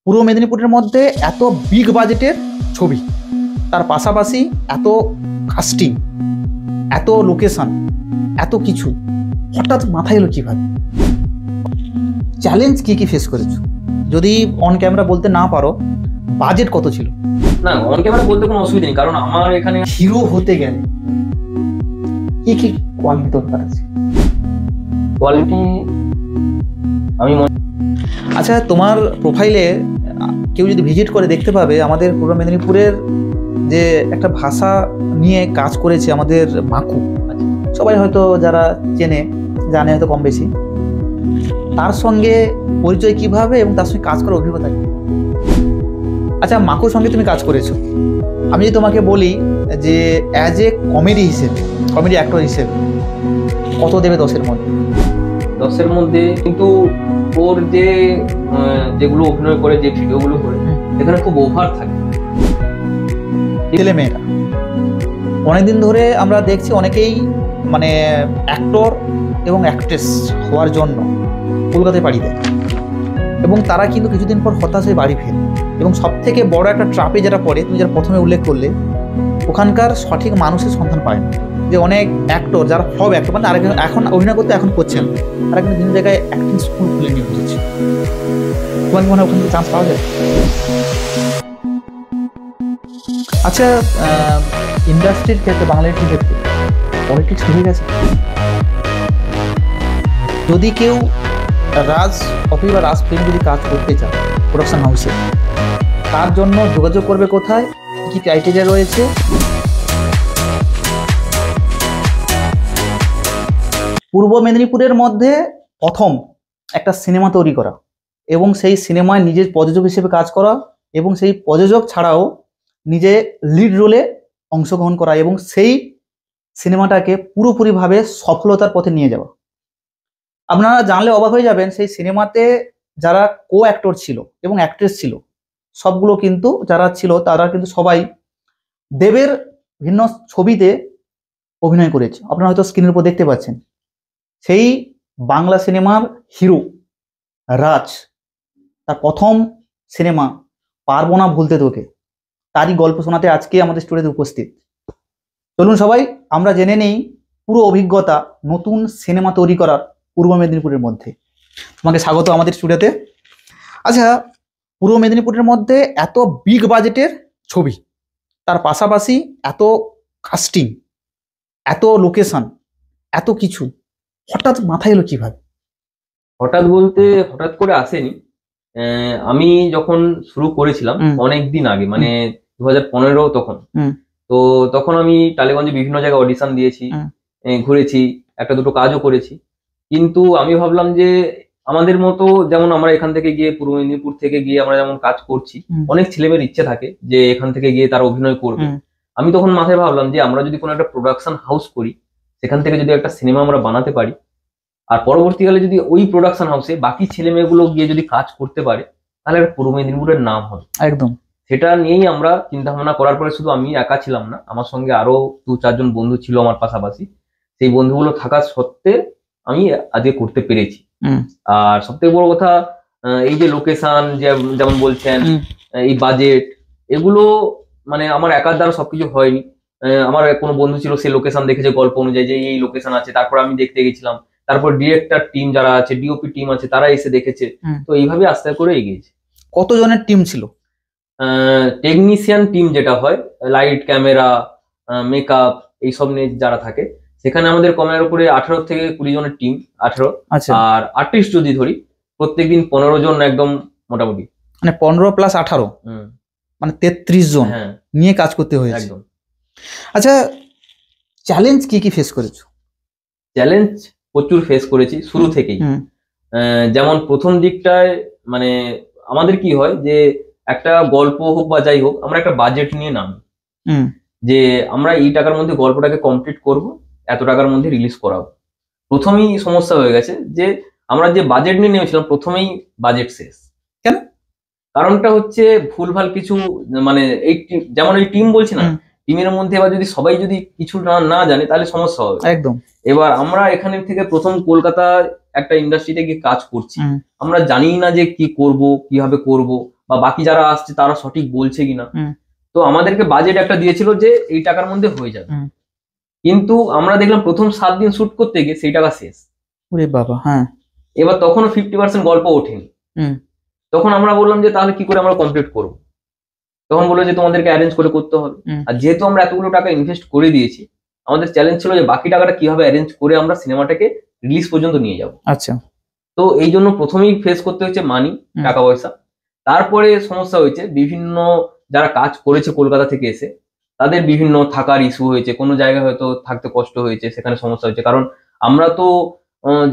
পূর্ব মেদিনীপুরের মধ্যে এত বিগ বাজেটের ছবি, তার পাশাপাশি এত কাস্টিং, এত লোকেশন, এত কিছু হঠাৎ মাথায় এলো কিভাবে? চ্যালেঞ্জ কি কি ফেস করেছো? যদি অন ক্যামেরা বলতে না পারো, বাজেট কত ছিল? না, অন ক্যামেরা বলতে কোনো অসুবিধা নেই, কারণ আমার এখানে হিরো হতে গেলে কি কি কোয়ালিটি দরকার আছে? কোয়ালিটি আমি আচ্ছা, তোমার প্রোফাইলে কেউ যদি ভিজিট করে দেখতে পাবে আমাদের পূর্ব মেদিনীপুরের যে একটা ভাষা নিয়ে কাজ করেছে আমাদের মাকু, সবাই হয়তো যারা জানে হয়তো কম বেশি, তার সঙ্গে পরিচয় কিভাবে এবং তার সঙ্গে কাজ করার অভিজ্ঞতা কি? আচ্ছা, মাকুর সঙ্গে তুমি কাজ করেছো, আমি যদি তোমাকে বলি যে অ্যাজ এ কমেডি অ্যাক্টর হিসেবে কত দেবে 10-এর মধ্যে? 10-এর মধ্যে কিন্তু ওর যেগুলো অভিনয় করে, যে ভিডিওগুলো করে, এখানে খুব ওভার থাকে। ছেলে মেয়েরা অনেকদিন ধরে আমরা দেখছি অনেকেই মানে অ্যাক্টর এবং অ্যাক্ট্রেস হওয়ার জন্য কলকাতায় পাড়ি দেয় এবং তারা কিন্তু কিছুদিন পর হতাশ হয়ে বাড়ি ফেরে। এবং সব থেকে বড় একটা ট্রাপে যেটা পড়ে, তুমি যারা প্রথমে উল্লেখ করলে, ওখানকার সঠিক মানুষের সন্ধান পায় না। যে অনেক অ্যাক্টর যারা ফ্লপ অ্যাক্টর, মানে এখন অভিনয় করতে এখন করছেন, তারা কিন্তু বিভিন্ন জায়গায় অ্যাক্টিং স্কুল খুলে নিয়ে বসেছে। তোমার মনে হয় ওখান থেকে চান্স পাওয়া যায়? আচ্ছা, ইন্ডাস্ট্রির ক্ষেত্রে, বাংলা ইন্ডাস্ট্রির ক্ষেত্রে পলিটিক্স ঢুকে গেছে। যদি কেউ রাজ অফিস বা রাজ ফিল্ম যদি কাজ করতে চায় প্রোডাকশন হাউসে, তার জন্য যোগাযোগ করবে কোথায়, কি ক্রাইটেরিয়া রয়েছে? পূর্ব মেদিনীপুরের মধ্যে প্রথম একটা সিনেমা তৈরি করা এবং সেই সিনেমায় নিজের প্রযোজক হিসেবে কাজ করা এবং সেই প্রযোজক ছাড়াও নিজে লিড রোলে অংশগ্রহণ করা এবং সেই সিনেমাটাকে পুরোপুরিভাবে সফলতার পথে নিয়ে যাওয়া। আপনারা জানলে অবাক হয়ে যাবেন, সেই সিনেমাতে যারা কো অ্যাক্টর ছিল এবং অ্যাক্ট্রেস ছিল, সবগুলো কিন্তু যারা ছিল তারা কিন্তু সবাই দেবের ভিন্ন ছবিতে অভিনয় করেছে। আপনারা হয়তো স্ক্রিনের উপর দেখতে পাচ্ছেন। সেই বাংলা সিনেমার হিরো রাজ, তার প্রথম সিনেমা পারবো না ভুলতে তোকে, তারই গল্প শোনাতে আজকে আমাদের স্টুডিওতে উপস্থিত। চলুন সবাই আমরা জেনে নেই পুরো অভিজ্ঞতা নতুন সিনেমা তৈরি করার পূর্ব মেদিনীপুরের মধ্যে। তোমাকে স্বাগত আমাদের স্টুডিওতে। আচ্ছা, পূর্ব মেদিনীপুরের মধ্যে এত বিগ বাজেটের ছবি, তার পাশাপাশি এত কাস্টিং, এত লোকেশন, এত কিছু হঠাৎ মাথায় এলো কিভাবে? হঠাৎ বলতে হঠাৎ করে আসেনি। আমি যখন শুরু করেছিলাম অনেক দিন আগে, মানে 2015 তখন, তো তখন আমি টালিগঞ্জে বিভিন্ন জায়গায় অডিশন দিয়েছি, ঘুরেছি, একটা দুটো কাজও করেছি। কিন্তু আমি ভাবলাম যে আমাদের মতো, যেমন আমরা এখান থেকে গিয়ে পূর্ব মেদিনীপুর থেকে গিয়ে আমরা যেমন কাজ করছি, অনেক ছেলেমেয়ের ইচ্ছে থাকে যে এখান থেকে গিয়ে তারা অভিনয় করবে। আমি তখন মাথায় ভাবলাম যে আমরা যদি কোনো একটা প্রোডাকশন হাউস করি, সেখান থেকে যদি একটা সিনেমা আমরা বানাতে পারি, আর পরবর্তীকালে যদি ওই প্রোডাকশন হাউসে বাকি ছেলে মেয়েগুলো গিয়ে যদি কাজ করতে পারে, তাহলে একটা পূর্ব মেদিনীপুরের নাম হবে। একদম সেটা নিয়েই আমরা চিন্তা ভাবনা করার পরে, শুধু আমি একা ছিলাম না, আমার সঙ্গে আরো 2-4 জন বন্ধু ছিল আমার পাশাপাশি। সেই বন্ধুগুলো থাকা সত্ত্বে আমি আজকে করতে পেরেছি। আর সব থেকে বড় কথা, এই যে লোকেশন যেমন বলছেন, এই বাজেট, এগুলো মানে আমার একার দ্বারা সবকিছু হয়নি। আমার কোনো বন্ধু ছিল, সে লোকেশন দেখেছে গল্প অনুযায়ী যে এই লোকেশন আছে, তারপর আমি দেখতে গেছিলাম, তারপর ডিরেক্টর টিম যারা আছে, ডিওপি টিম আছে, তারা এসে দেখেছে। তো এইভাবে আস্তে করে এগিয়েছে। কতজনের টিম ছিল? টেকনিশিয়ান টিম যেটা হয়, লাইট, ক্যামেরা, মেকআপ, এইসব নিয়ে যারা থাকে, সেখানে আমাদের কমের উপরে 18 থেকে 20 জনের টিম। 18। আর আর্টিস্ট যদি ধরি, প্রত্যেকদিন 15 জন একদম মোটামুটি, মানে 15+18, মানে 33 জন নিয়ে কাজ করতে হয়েছে একদম। আচ্ছা, চ্যালেঞ্জ কি কি ফেস করেছো? চ্যালেঞ্জ প্রচুর ফেস করেছি শুরু থেকেই। যেমন প্রথম দিকটায় মানে আমাদের কি হয় যে একটা গল্প হোক বা যাই হোক, আমরা একটা বাজেট নিয়ে নামি যে আমরা এই টাকার মধ্যে গল্পটাকে কমপ্লিট করব, এত টাকার মধ্যে রিলিজ করাবো। প্রথমেই সমস্যা হয়ে গেছে যে আমরা যে বাজেট নিয়ে নেমেছিলাম, প্রথমেই বাজেট শেষ। কেন? কারণটা হচ্ছে ভুলভাল কিছু, মানে এই যেমন এই টিম বলছি না, টিমের মধ্যে এবার যদি সবাই যদি কিছু না জানে, তাহলে সমস্যা হবে একদম। এবার আমরা এখানে থেকে প্রথম কলকাতা একটা ইন্ডাস্ট্রিতে গিয়ে কাজ করছি, আমরা জানি না যে কি করব, কিভাবে করব, বা বাকি যারা আসছে তারা সঠিক বলছে কিনা। তো আমাদেরকে বাজেট একটা দিয়েছিল যে এই টাকার মধ্যে হয়ে যাবে, কিন্তু আমরা দেখলাম প্রথম 7 দিন শুট করতে গিয়ে সেই টাকা শেষ। ওরে বাবা, হ্যাঁ। এবার তখনও 50% গল্প ওঠেনি। তখন আমরা বললাম যে তাহলে কি করে আমরা কমপ্লিট করবো। তখন বললো যে তোমাদেরকে অ্যারেঞ্জ করে করতে হবে। আর যেহেতু আমরা এতগুলো টাকা ইনভেস্ট করে দিয়েছি, আমাদের চ্যালেঞ্জ ছিল যে বাকি টাকাটা কিভাবে অ্যারেঞ্জ করে আমরা সিনেমাটাকে রিলিজ পর্যন্ত নিয়ে যাব। আচ্ছা। তো এই জন্য প্রথমেই ফেস করতে হচ্ছে মানি, টাকা পয়সা। তারপরে সমস্যা হয়েছে বিভিন্ন যারা কাজ করেছে কলকাতা থেকে এসে, তাদের বিভিন্ন থাকার ইস্যু হয়েছে, কোনো জায়গায় হয়তো থাকতে কষ্ট হয়েছে, সেখানে সমস্যা হয়েছে। কারণ আমরা তো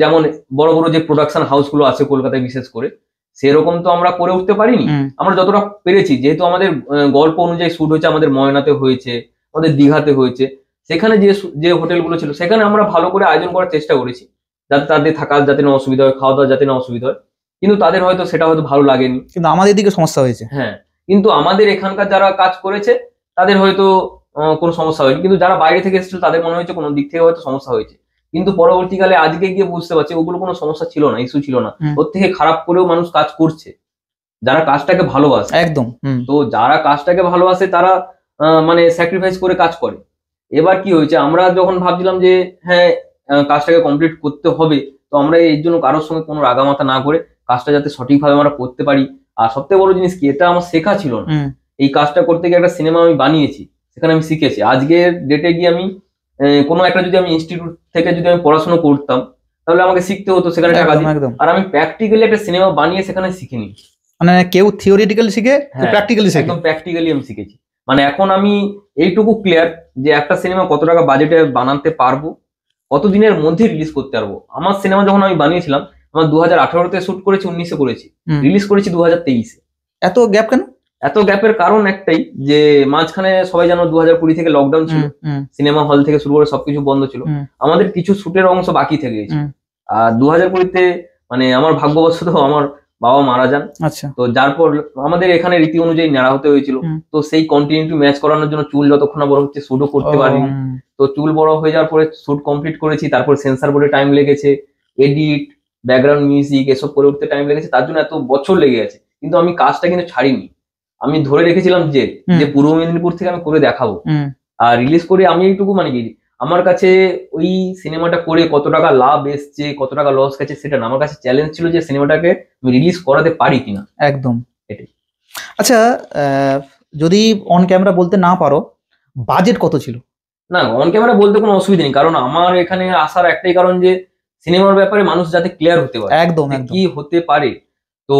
যেমন বড় বড় যে প্রোডাকশন হাউসগুলো আছে কলকাতায় বিশেষ করে, সেরকম তো আমরা করে উঠতে পারিনি। আমরা যতটা পেরেছি, যেহেতু আমাদের গল্প অনুযায়ী শুট হয়েছে, আমাদের ময়নাতে হয়েছে, আমাদের দীঘাতে হয়েছে, সেখানে যে হোটেলগুলো ছিল সেখানে আমরা ভালো করে আয়োজন করার চেষ্টা করেছি, যাতে তাদের থাকার যাতে না অসুবিধা হয়, খাওয়া দাওয়া যাতে না অসুবিধা হয়। কিন্তু তাদের হয়তো সেটা হয়তো ভালো লাগেনি, কিন্তু আমাদের দিকে সমস্যা হয়েছে। হ্যাঁ, কিন্তু আমাদের এখানকার যারা কাজ করেছে তাদের হয়তো কোনো সমস্যা হয়নি, কিন্তু যারা বাইরে থেকে এসেছিল তাদের মনে হয়েছে কোনো দিক থেকে হয়তো সমস্যা হয়েছে। কিন্তু পরবর্তীকালে আজকে গিয়ে বুঝতে পারছি ওগুলো কোনো সমস্যা ছিল না, ইস্যু ছিল না। ওর থেকে খারাপ করেও মানুষ কাজ করছে যারা কাজটাকে ভালোবাসে। একদম। তো যারা কাজটাকে ভালোবাসে তারা মানে স্যাক্রিফাইস করে কাজ করে। এবার কি হয়েছে, আমরা যখন ভাবছিলাম যে হ্যাঁ কাজটাকে কমপ্লিট করতে হবে, তো আমরা এর জন্য কারোর সঙ্গে কোনো রাগামাতা না করে কাজটা যাতে সঠিকভাবে আমরা করতে পারি। আর সবথেকে বড় জিনিস কি, এটা আমার শেখা ছিল না। এই কাজটা করতে গিয়ে একটা সিনেমা আমি বানিয়েছি, সেখানে আমি শিখেছি। আজকের ডেটে গিয়ে আমি কোনো একটা যদি আমি ইনস্টিটিউট থেকে যদি আমি পড়াশোনা করতাম, তাহলে আমাকে শিখতে হতো সেখানে টাকা দিয়ে। আর আমি প্র্যাকটিক্যালি একটা সিনেমা বানিয়ে সেখানে শিখিনি। মানে কেউ থিওরিটিক্যালি শিখে, প্র্যাকটিক্যালি শিখে। একদম প্র্যাকটিক্যালি আমি শিখেছি। মানে এখন আমি এইটুকু ক্লিয়ার যে একটা সিনেমা কত টাকা বাজেটে বানাতে পারবো, কত দিনের মধ্যে রিলিজ করতে পারবো। আমার সিনেমা যখন আমি বানিয়েছিলাম, আমার 2018-তে শুট করেছি, 19-এ করেছি, রিলিজ করেছি 2023-এ। এত গ্যাপ কেন? এত গ্যাপের কারণ একটাই, যে মাঝখানে সবাই জানো 2020 থেকে লকডাউন ছিল, সিনেমা হল থেকে শুরু করে সবকিছু বন্ধ ছিল। আমাদের কিছু শুটের অংশ বাকি থেকে গেছে। আর 2020-তে মানে আমার ভাগ্যবশত আমার বাবা মারা যান। আচ্ছা। তো যার পর আমাদের এখানে রীতি অনুযায়ী নেড়া হতে হয়েছিল। তো সেই কন্টিনিউটি ম্যাচ করানোর জন্য চুল যতক্ষণ না বড় হচ্ছে শুটও করতে পারিনি। তো চুল বড় হয়ে যাওয়ার পরে শুট কমপ্লিট করেছি, তারপর সেন্সার বোর্ডে টাইম লেগেছে, এডিট, ব্যাকগ্রাউন্ড মিউজিক এসব করে উঠতে টাইম লেগেছে, তার জন্য এত বছর লেগে গেছে। কিন্তু আমি কাজটা কিন্তু ছাড়িনি, আমি ধরে রেখেছিলাম যে পূর্ব মেদিনীপুর থেকে আমি করে দেখাবো। আর রিলিজ করে আমি এইটুকু মানে কি, আমার কাছে ওই সিনেমাটা করে কত টাকা লাভ এসছে কত টাকা লস গেছে সেটা না, আমার কাছে চ্যালেঞ্জ ছিল যে সিনেমাটাকে আমি রিলিজ করাতে পারি কিনা। একদম এটাই। আচ্ছা, যদি অন ক্যামেরা বলতে না পারো, বাজেট কত ছিল? না, অন ক্যামেরা বলতে কোনো অসুবিধা নেই, কারণ আমার এখানে আসার একটাই কারণ যে সিনেমার ব্যাপারে মানুষ যাতে ক্লিয়ার হতে পারে, একদম কি হতে পারে। তো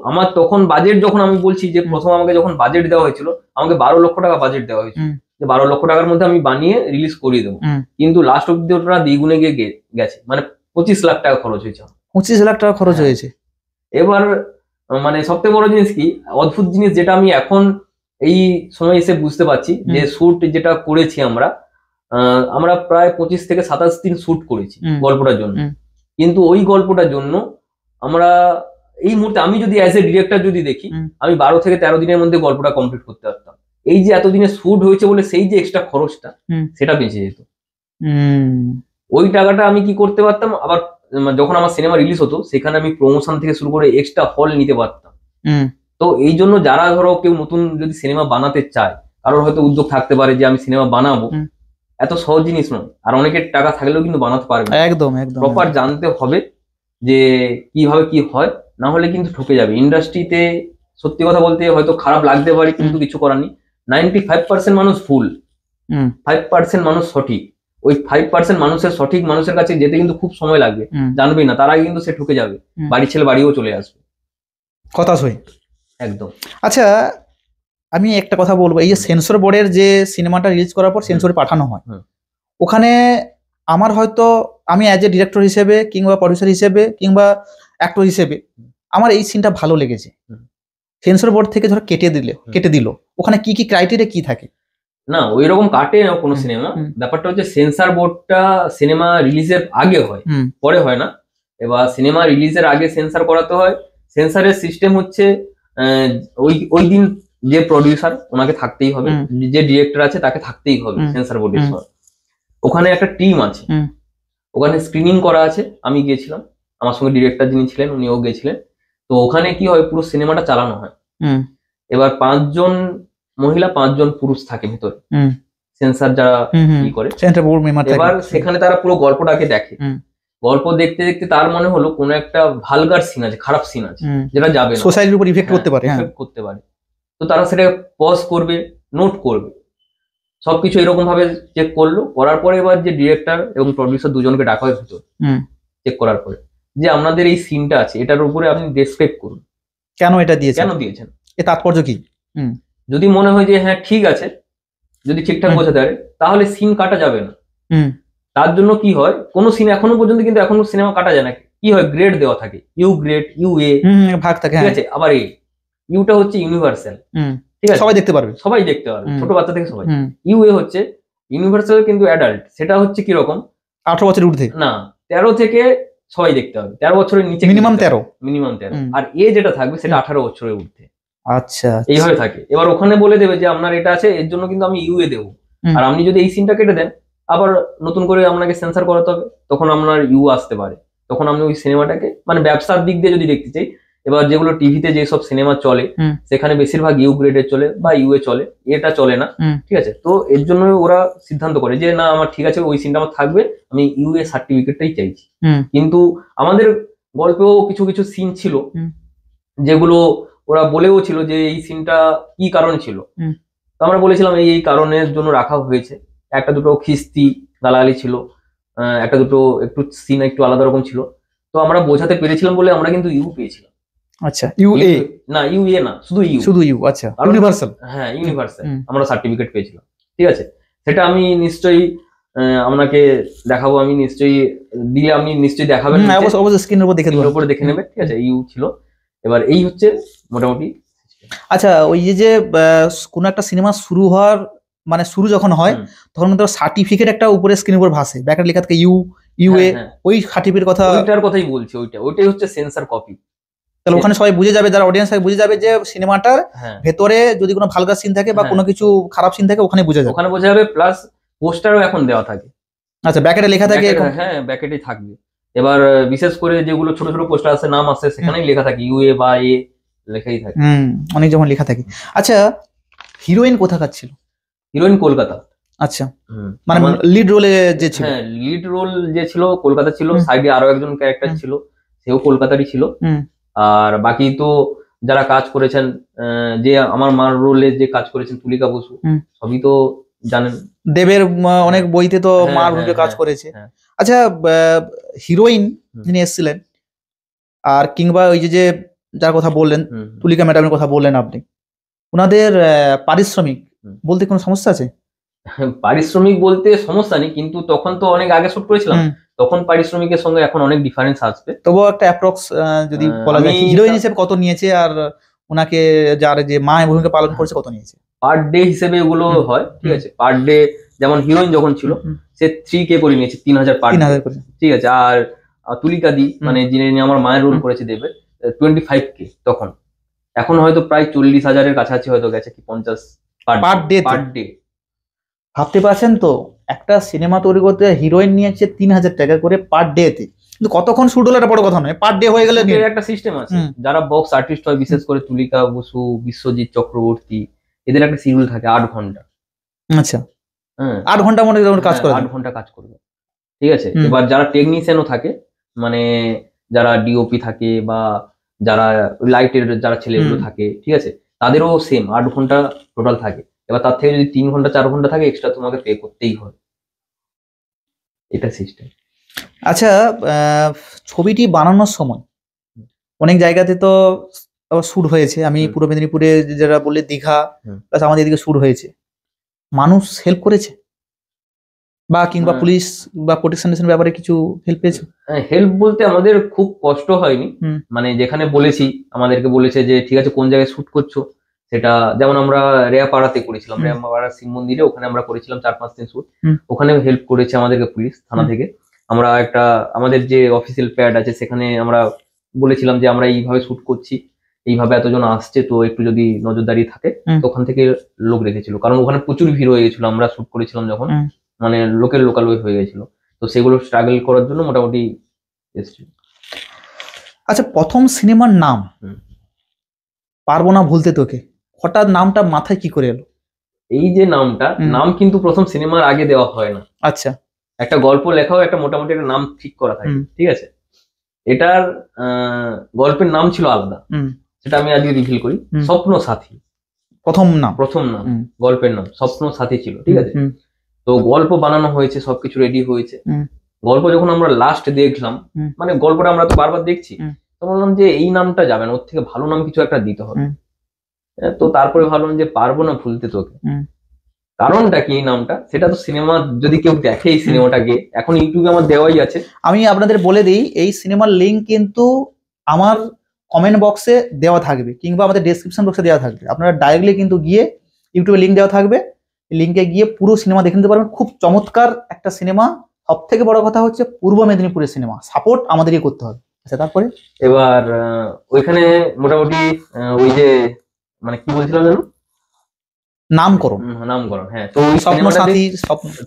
আমার তখন বাজেট, যখন আমি বলছি যে প্রথম আমাকে যখন বাজেট দেওয়া হয়েছিল, আমাকে 12 লক্ষ টাকা বাজেট দেওয়া হয়েছিল, যে 12 লক্ষ টাকার মধ্যে আমি বানিয়ে রিলিজ করিয়ে দেবো। কিন্তু লাস্ট অব্দি ওটা দ্বিগুণে গিয়ে গেছে, মানে 25 লাখ টাকা খরচ হয়েছে। 25 লাখ টাকা খরচ হয়েছে। এবার মানে সবথেকে বড় জিনিস কি, অদ্ভুত জিনিস যেটা আমি এখন এই সময় এসে বুঝতে পারছি, যে শুট যেটা করেছি আমরা প্রায় 25 থেকে 27 দিন শুট করেছি গল্পটার জন্য। কিন্তু ওই গল্পটার জন্য আমরা এই মুহূর্তে, আমি যদি অ্যাজ এ ডিরেক্টর যদি দেখি, আমি 12 থেকে 13 দিনের মধ্যে গল্পটা কমপ্লিট করতে পারতাম। এই যে এতদিনে শুট হয়েছে বলে সেই যে এক্সট্রা খরচটা, সেটা বেঁচে যেত। ওই টাকাটা আমি কি করতে পারতাম, আবার যখন আমার সিনেমা রিলিজ হতো সেখানে আমি প্রমোশন থেকে শুরু করে এক্সট্রা হল নিতে পারতাম। তো এই জন্য যারা ধরো কেউ নতুন যদি সিনেমা বানাতে চায়, কারোর হয়তো উদ্যোগ থাকতে পারে যে আমি সিনেমা বানাবো, এত সহজ জিনিস নয়। আর অনেকের টাকা থাকলেও কিন্তু বানাতে পারবে। একদম একদম প্রপার জানতে হবে যে কিভাবে কি হয়, না হলে কিন্তু ঠকে যাবে ইন্ডাস্ট্রিতে। সত্যি কথা বলতে হয়তো খারাপ লাগতে পারে, কিন্তু কিছু করার নেই। 95% মানুষ ভুল, 5% মানুষ সঠিক। ওই 5% মানুষের সঠিক মানুষের কাছে যেতে কিন্তু খুব সময় লাগবে, জানবেই না, তার আগে কিন্তু সে ঠকে যাবে, বাড়ি ছেলে বাড়িও চলে আসবে। কথা সই, একদম। আচ্ছা, আমি একটা কথা বলবো, এই যে সেন্সর বোর্ডের যে সিনেমাটা রিলিজ করার পর সেন্সরে পাঠানো হয়, ওখানে আমার হয়তো আমি অ্যাজ এ ডিরেক্টর হিসেবে কিংবা প্রডিউসার হিসেবে কিংবা অ্যাক্টর হিসেবে আমার এই সিনটা ভালো লেগেছে, সেন্সর বোর্ড থেকে ধরো কেটে দিল, ওখানে কি কি ক্রাইটেরিয়া কি থাকে? না, ওই রকম কাটে না কোনো সিনেমা। ব্যাপারটা হচ্ছে সেন্সর বোর্ডটা সিনেমা রিলিজের আগে হয়, পরে হয় না। এবার সিনেমা রিলিজের আগে সেন্সর করাতে হয়। সেন্সরের সিস্টেম হচ্ছে ওই দিন যে প্রডিউসার ওনাকে থাকতেই হবে, যে ডিরেক্টর আছে তাকে থাকতেই হবে সেন্সর বোর্ডের সময়। ওখানে একটা টিম আছে, ওখানে স্ক্রিনিং করা আছে। আমি গিয়েছিলাম, আমার সঙ্গে ডিরেক্টর যিনি ছিলেন উনিও গিয়েছিলেন। তো ওখানে কি হয়, পুরো সিনেমাটা চালানো হয়। এবার 5 জন মহিলা 5 জন পুরুষ থাকে ভিতরে, সেন্সার যারা ই করে। এবার সেখানে তারা পুরো গল্পটাকে দেখে, গল্প দেখতে দেখতে তার মনে হলো কোনো একটা ভালগার সিন আছে, খারাপ সিন আছে, যেটা যাবে না, সোসাইটির উপর ইফেক্ট করতে পারে, করতে পারে। তো তারা সেটা পজ করবে, নোট করবে, সবকিছু এরকম ভাবে চেক করলো। করার পরে এবার যে ডিরেক্টর এবং প্রডিউসার দুজনকে ডাকা হয় ভিতর, চেক করার পরে যে আপনাদের এই সিনটা আছে, এটার উপরে আপনি ডেসক্রাইব করুন, কেন এটা দিয়েছেন, কেন দিয়েছেন, এর তাৎপর্য কি। যদি মনে হয় যে হ্যাঁ ঠিক আছে, যদি ঠিকঠাক বোঝাতে পারে, তাহলে সিন কাটা যাবে না। তার জন্য কি হয়, কোন সিন এখনো পর্যন্ত কিন্তু এখনো সিনেমা কাটা যায় না, কি হয় গ্রেড দেওয়া থাকে, ইউ গ্রেড, ইউ এ ভাগ থাকে, ঠিক আছে। আবার এ ইউটা হচ্ছে ইউনিভার্সাল, ঠিক আছে, সবাই দেখতে পারবে, সবাই দেখতে পারবে, ছোট বাচ্চা থেকে সবাই। ইউ এ হচ্ছে ইউনিভার্সাল কিন্তু অ্যাডাল্ট, সেটা হচ্ছে কিরকম 18 বছরের ঊর্ধ্বে, না 13 থেকে সবাই দেখতে পারবে, 13 বছরের নিচে মিনিমাম 13, আর এ যেটা থাকবে সেটা 18 বছরের ঊর্ধ্বে। আচ্ছা, এইভাবে থাকে। এবার ওখানে বলে দেবে যে আপনার এটা আছে, এর জন্য কিন্তু আমি ইউ এ দেবো, আর আপনি যদি এই সিনটা কেটে দেন আবার নতুন করে আপনাকে সেন্সর করাতে হবে, তখন আপনার ইউ আসতে পারে, তখন আমি ওই সিনেমাটাকে মানে ব্যবসার দিক দিয়ে যদি দেখতে চাই, এবার যেগুলো টিভিতে যেসব সিনেমা চলে সেখানে বেশিরভাগ ইউ গ্রেডের চলে বা ইউ এ চলে, এটা চলে না, ঠিক আছে। তো এর জন্য ওরা সিদ্ধান্ত করে যে না আমার ঠিক আছে, ওই সিনটা আমার থাকবে, আমি ইউ এ সার্টিফিকেটটাই চাইছি। কিন্তু আমাদের গল্পেও কিছু কিছু সিন ছিল যেগুলো ওরা বলেও ছিল যে এই সিনটা কি কারণ ছিল, তো আমরা বলেছিলাম এই কারণের জন্য রাখা হয়েছে। একটা দুটো খিস্তি গালাগালি ছিল, একটা দুটো একটু সিন একটু আলাদা রকম ছিল, তো আমরা বোঝাতে পেরেছিলাম বলে আমরা কিন্তু ইউ পেয়েছিলাম। আচ্ছা, ইউ এ না, ইউ এ না, শুধু ইউ। আচ্ছা, ইউনিভার্সাল, হ্যাঁ ইউনিভার্সাল আমরা সার্টিফিকেট পেয়েছিলাম, ঠিক আছে। সেটা আমি নিশ্চয়ই আপনাকে দেখাবো, আমি নিশ্চয়ই দিলে আপনি নিশ্চয়ই দেখাবেন, অবশ্যই স্ক্রিনের উপর দেখে নেবে, ঠিক আছে। ইউ ছিল। এবার এই হচ্ছে মোটামুটি। আচ্ছা, ওই যে কোনো একটা সিনেমা শুরু হওয়ার মানে শুরু যখন হয় তখন কিন্তু সার্টিফিকেট একটা উপরে স্ক্রিনের উপর ভাসে, ব্যাকেট লেখা থাকে ইউ এ, ওই সার্টিফিকেট কথা, ওইটার কথাই বলছি, ওইটাই হচ্ছে সেন্সর কপি। তাহলে ওখানে সবাই বুঝে যাবে, যারা অডিয়েন্স বুঝে যাবে যে সিনেমাটার ভেতরে যদি কোনো ভালগার সিন থাকে বা কোনো কিছু খারাপ সিন থাকে ওখানে বোঝা যাবে, প্লাস পোস্টারও এখন দেওয়া থাকে। আচ্ছা, ব্যাকেটে লেখা থাকে, হ্যাঁ ব্যাকেটেই থাকবে। এবার বিশেষ করে যেগুলো ছোট ছোট পোস্টার আছে, নাম আছে, সেখানেই লেখা থাকে ইউ এ বা এ লেখাই থাকে, অনেক যখন লেখা থাকে। আচ্ছা, হিরোইন কোথাকার ছিল? হিরোইন কলকাতা। আচ্ছা, মানে লিড রোলে যে ছিল? হ্যাঁ, লিড রোল যে ছিল কলকাতা ছিল, সাইডে আরো একজন ক্যারেক্টার ছিল, সেও কলকাতারই ছিল। আর বাকি তো যারা কাজ করেছেন, যে আমার মার রোলে যে কাজ করেছেন তুলিকা বসু, সবই তো জানেন, দেবের অনেক বইতে তো মার ভূমিকা কাজ করেছে। আচ্ছা, হিরোইন যিনি এসেছিলেন আর কিংবা ওই যে যার কথা বললেন, তুলিকা ম্যাডামের কথা বললেন আপনি, ওনাদের পারিশ্রমিক বলতে কোনো সমস্যা আছে? পারিশ্রমিক বলতে সমস্যা নেই, কিন্তু তখন তো অনেক আগে শুট করেছিলাম, তখন পারিশ্রমিকের সঙ্গে এখন অনেক ডিফারেন্স আসবে। তবুও একটা অ্যাপ্রক্স যদি বলা যায়, হিরোইন হিসেবে কত নিয়েছে আর ওনাকে যার যে মা ভূমিকা পালন করেছে কত নিয়েছে? পার ডে হিসেবে এগুলো হয়, ঠিক আছে। পার ডে যেমন হিরোইন যখন ছিল সে 3K করে নিয়েছে, 3000 পার ডে, ঠিক আছে। আর তুলিকা দি মানে যিনি আমার মায়ের রোল করেছে দেবের, 25K তখন। এখন হয়তো প্রায় 40,000-এর কাছাকাছি হয়তো গেছে, কি 50 পার ডে। ভাবতে পারছেন তো, একটা সিনেমা তৈরি করতে হিরোইন নিয়েছে 3000 টাকা করে পার ডে তে, কিন্তু কতক্ষণ শুট হলো এটা বড় কথা নয়, পার ডে হয়ে গেলে একটা সিস্টেম আছে। যারা বক্স আর্টিস্ট হয়, বিশেষ করে তুলিকা বসু, বিশ্বজিৎ চক্রবর্তী, এদের একটা শিডিউল থাকে 8 ঘন্টা। আচ্ছা, 8 ঘন্টা মনে কাজ করে, 8 ঘন্টা কাজ করবে, ঠিক আছে। এবার যারা টেকনিশিয়ানও থাকে, মানে যারা ডিওপি থাকে বা যারা লাইটের যারা ছেলেগুলো থাকে, ঠিক আছে, তাদেরও সেম 8 ঘন্টা টোটাল থাকে। এবার তার থেকে যদি 3 ঘন্টা 4 ঘন্টা থাকে এক্সট্রা তোমাকে পে করতেই হয়, এটা সিস্টেম। আচ্ছা, ছবিটি বানানোর সময় অনেক জায়গাতে তো শুট হয়েছে, আমি পূর্ব মেদিনীপুরে যারা বললে দীঘা প্লাস আমাদের এদিকে শুট হয়েছে, মানুষ হেল্প করেছে বা কিংবা পুলিশ বা প্রোটেকশনের ব্যাপারে কিছু হেল্প পেয়েছে? হেল্প বলতে আমাদের খুব কষ্ট হয়নি, মানে যেখানে বলেছি আমাদেরকে বলেছে যে ঠিক আছে কোন জায়গায় শুট করছো, সেটা যেমন আমরা রেয়াপাড়াতে করেছিলাম, রেয়াপাড়া শিব মন্দিরে, ওখানে আমরা করেছিলাম 4-5 দিন শুট, ওখানে হেল্প করেছে আমাদেরকে পুলিশ থানা থেকে। আমরা একটা আমাদের যে অফিসিয়াল প্যাড আছে সেখানে আমরা বলেছিলাম যে আমরা এইভাবে শুট করছি, এইভাবে এতজন আসছে, তো একটু যদি নজরদারি থাকে, তো ওখান থেকে লোক রেখেছিল, কারণ ওখানে প্রচুর ভিড় হয়ে গেছিল, আমরা শুট করেছিলাম যখন, মানে লোকের লোকালয় হয়ে গেছিল, তো সেগুলো স্ট্রাগল করার জন্য মোটামুটি এসেছিল। আচ্ছা, প্রথম সিনেমার নাম পারবো না ভুলতে তোকে, হঠাৎ নামটা মাথায় কি করে এলো? এই যে নামটা, নাম কিন্তু প্রথম সিনেমার আগে দেওয়া হয় না। আচ্ছা, একটা গল্প লেখাও একটা মোটামুটি একটা নাম ঠিক করা থাকে, ঠিক আছে? এটার গল্পের নাম ছিল আলাদা, সেটা আমি আজকে রিভিল করি। স্বপ্ন সাথী প্রথম নাম, গল্পের নাম স্বপ্ন সাথী ছিল, ঠিক আছে? তো গল্প বানানো হয়েছে, সবকিছু রেডি হয়েছে। গল্প যখন আমরা লাস্ট দেখলাম, মানে গল্পটা আমরা তো বারবার দেখছি, তো বললাম যে এই নামটা যাবে না, ওর থেকে ভালো নাম কিছু একটা দিতে হবে। তো তারপরে ভাবলাম যে পারবো না ভুলতে তোকে। কারণটা কি এই নামটা, সেটা তো সিনেমা যদি কেউ দেখে এই সিনেমাটাকে, এখন ইউটিউবে আমার দেওয়াই আছে। আমি আপনাদের বলে দিই, এই সিনেমার লিঙ্ক কিন্তু আমার কমেন্ট বক্সে দেওয়া থাকবে, কিংবা আমাদের ডেসক্রিপশন বক্সে দেওয়া থাকবে। আপনারা ডাইরেক্টলি কিন্তু গিয়ে ইউটিউবে লিঙ্ক দেওয়া থাকবে, লিঙ্কে গিয়ে পুরো সিনেমা দেখে নিতে পারবেন। খুব চমৎকার একটা সিনেমা। সব থেকে বড় কথা হচ্ছে পূর্ব মেদিনীপুরের সিনেমা, সাপোর্ট আমাদেরই করতে হবে। আচ্ছা, তারপরে এবার ওইখানে মোটামুটি ওই যে মানে কি বলছিলাম জানো, নামকরণ। হ্যাঁ, তো ওই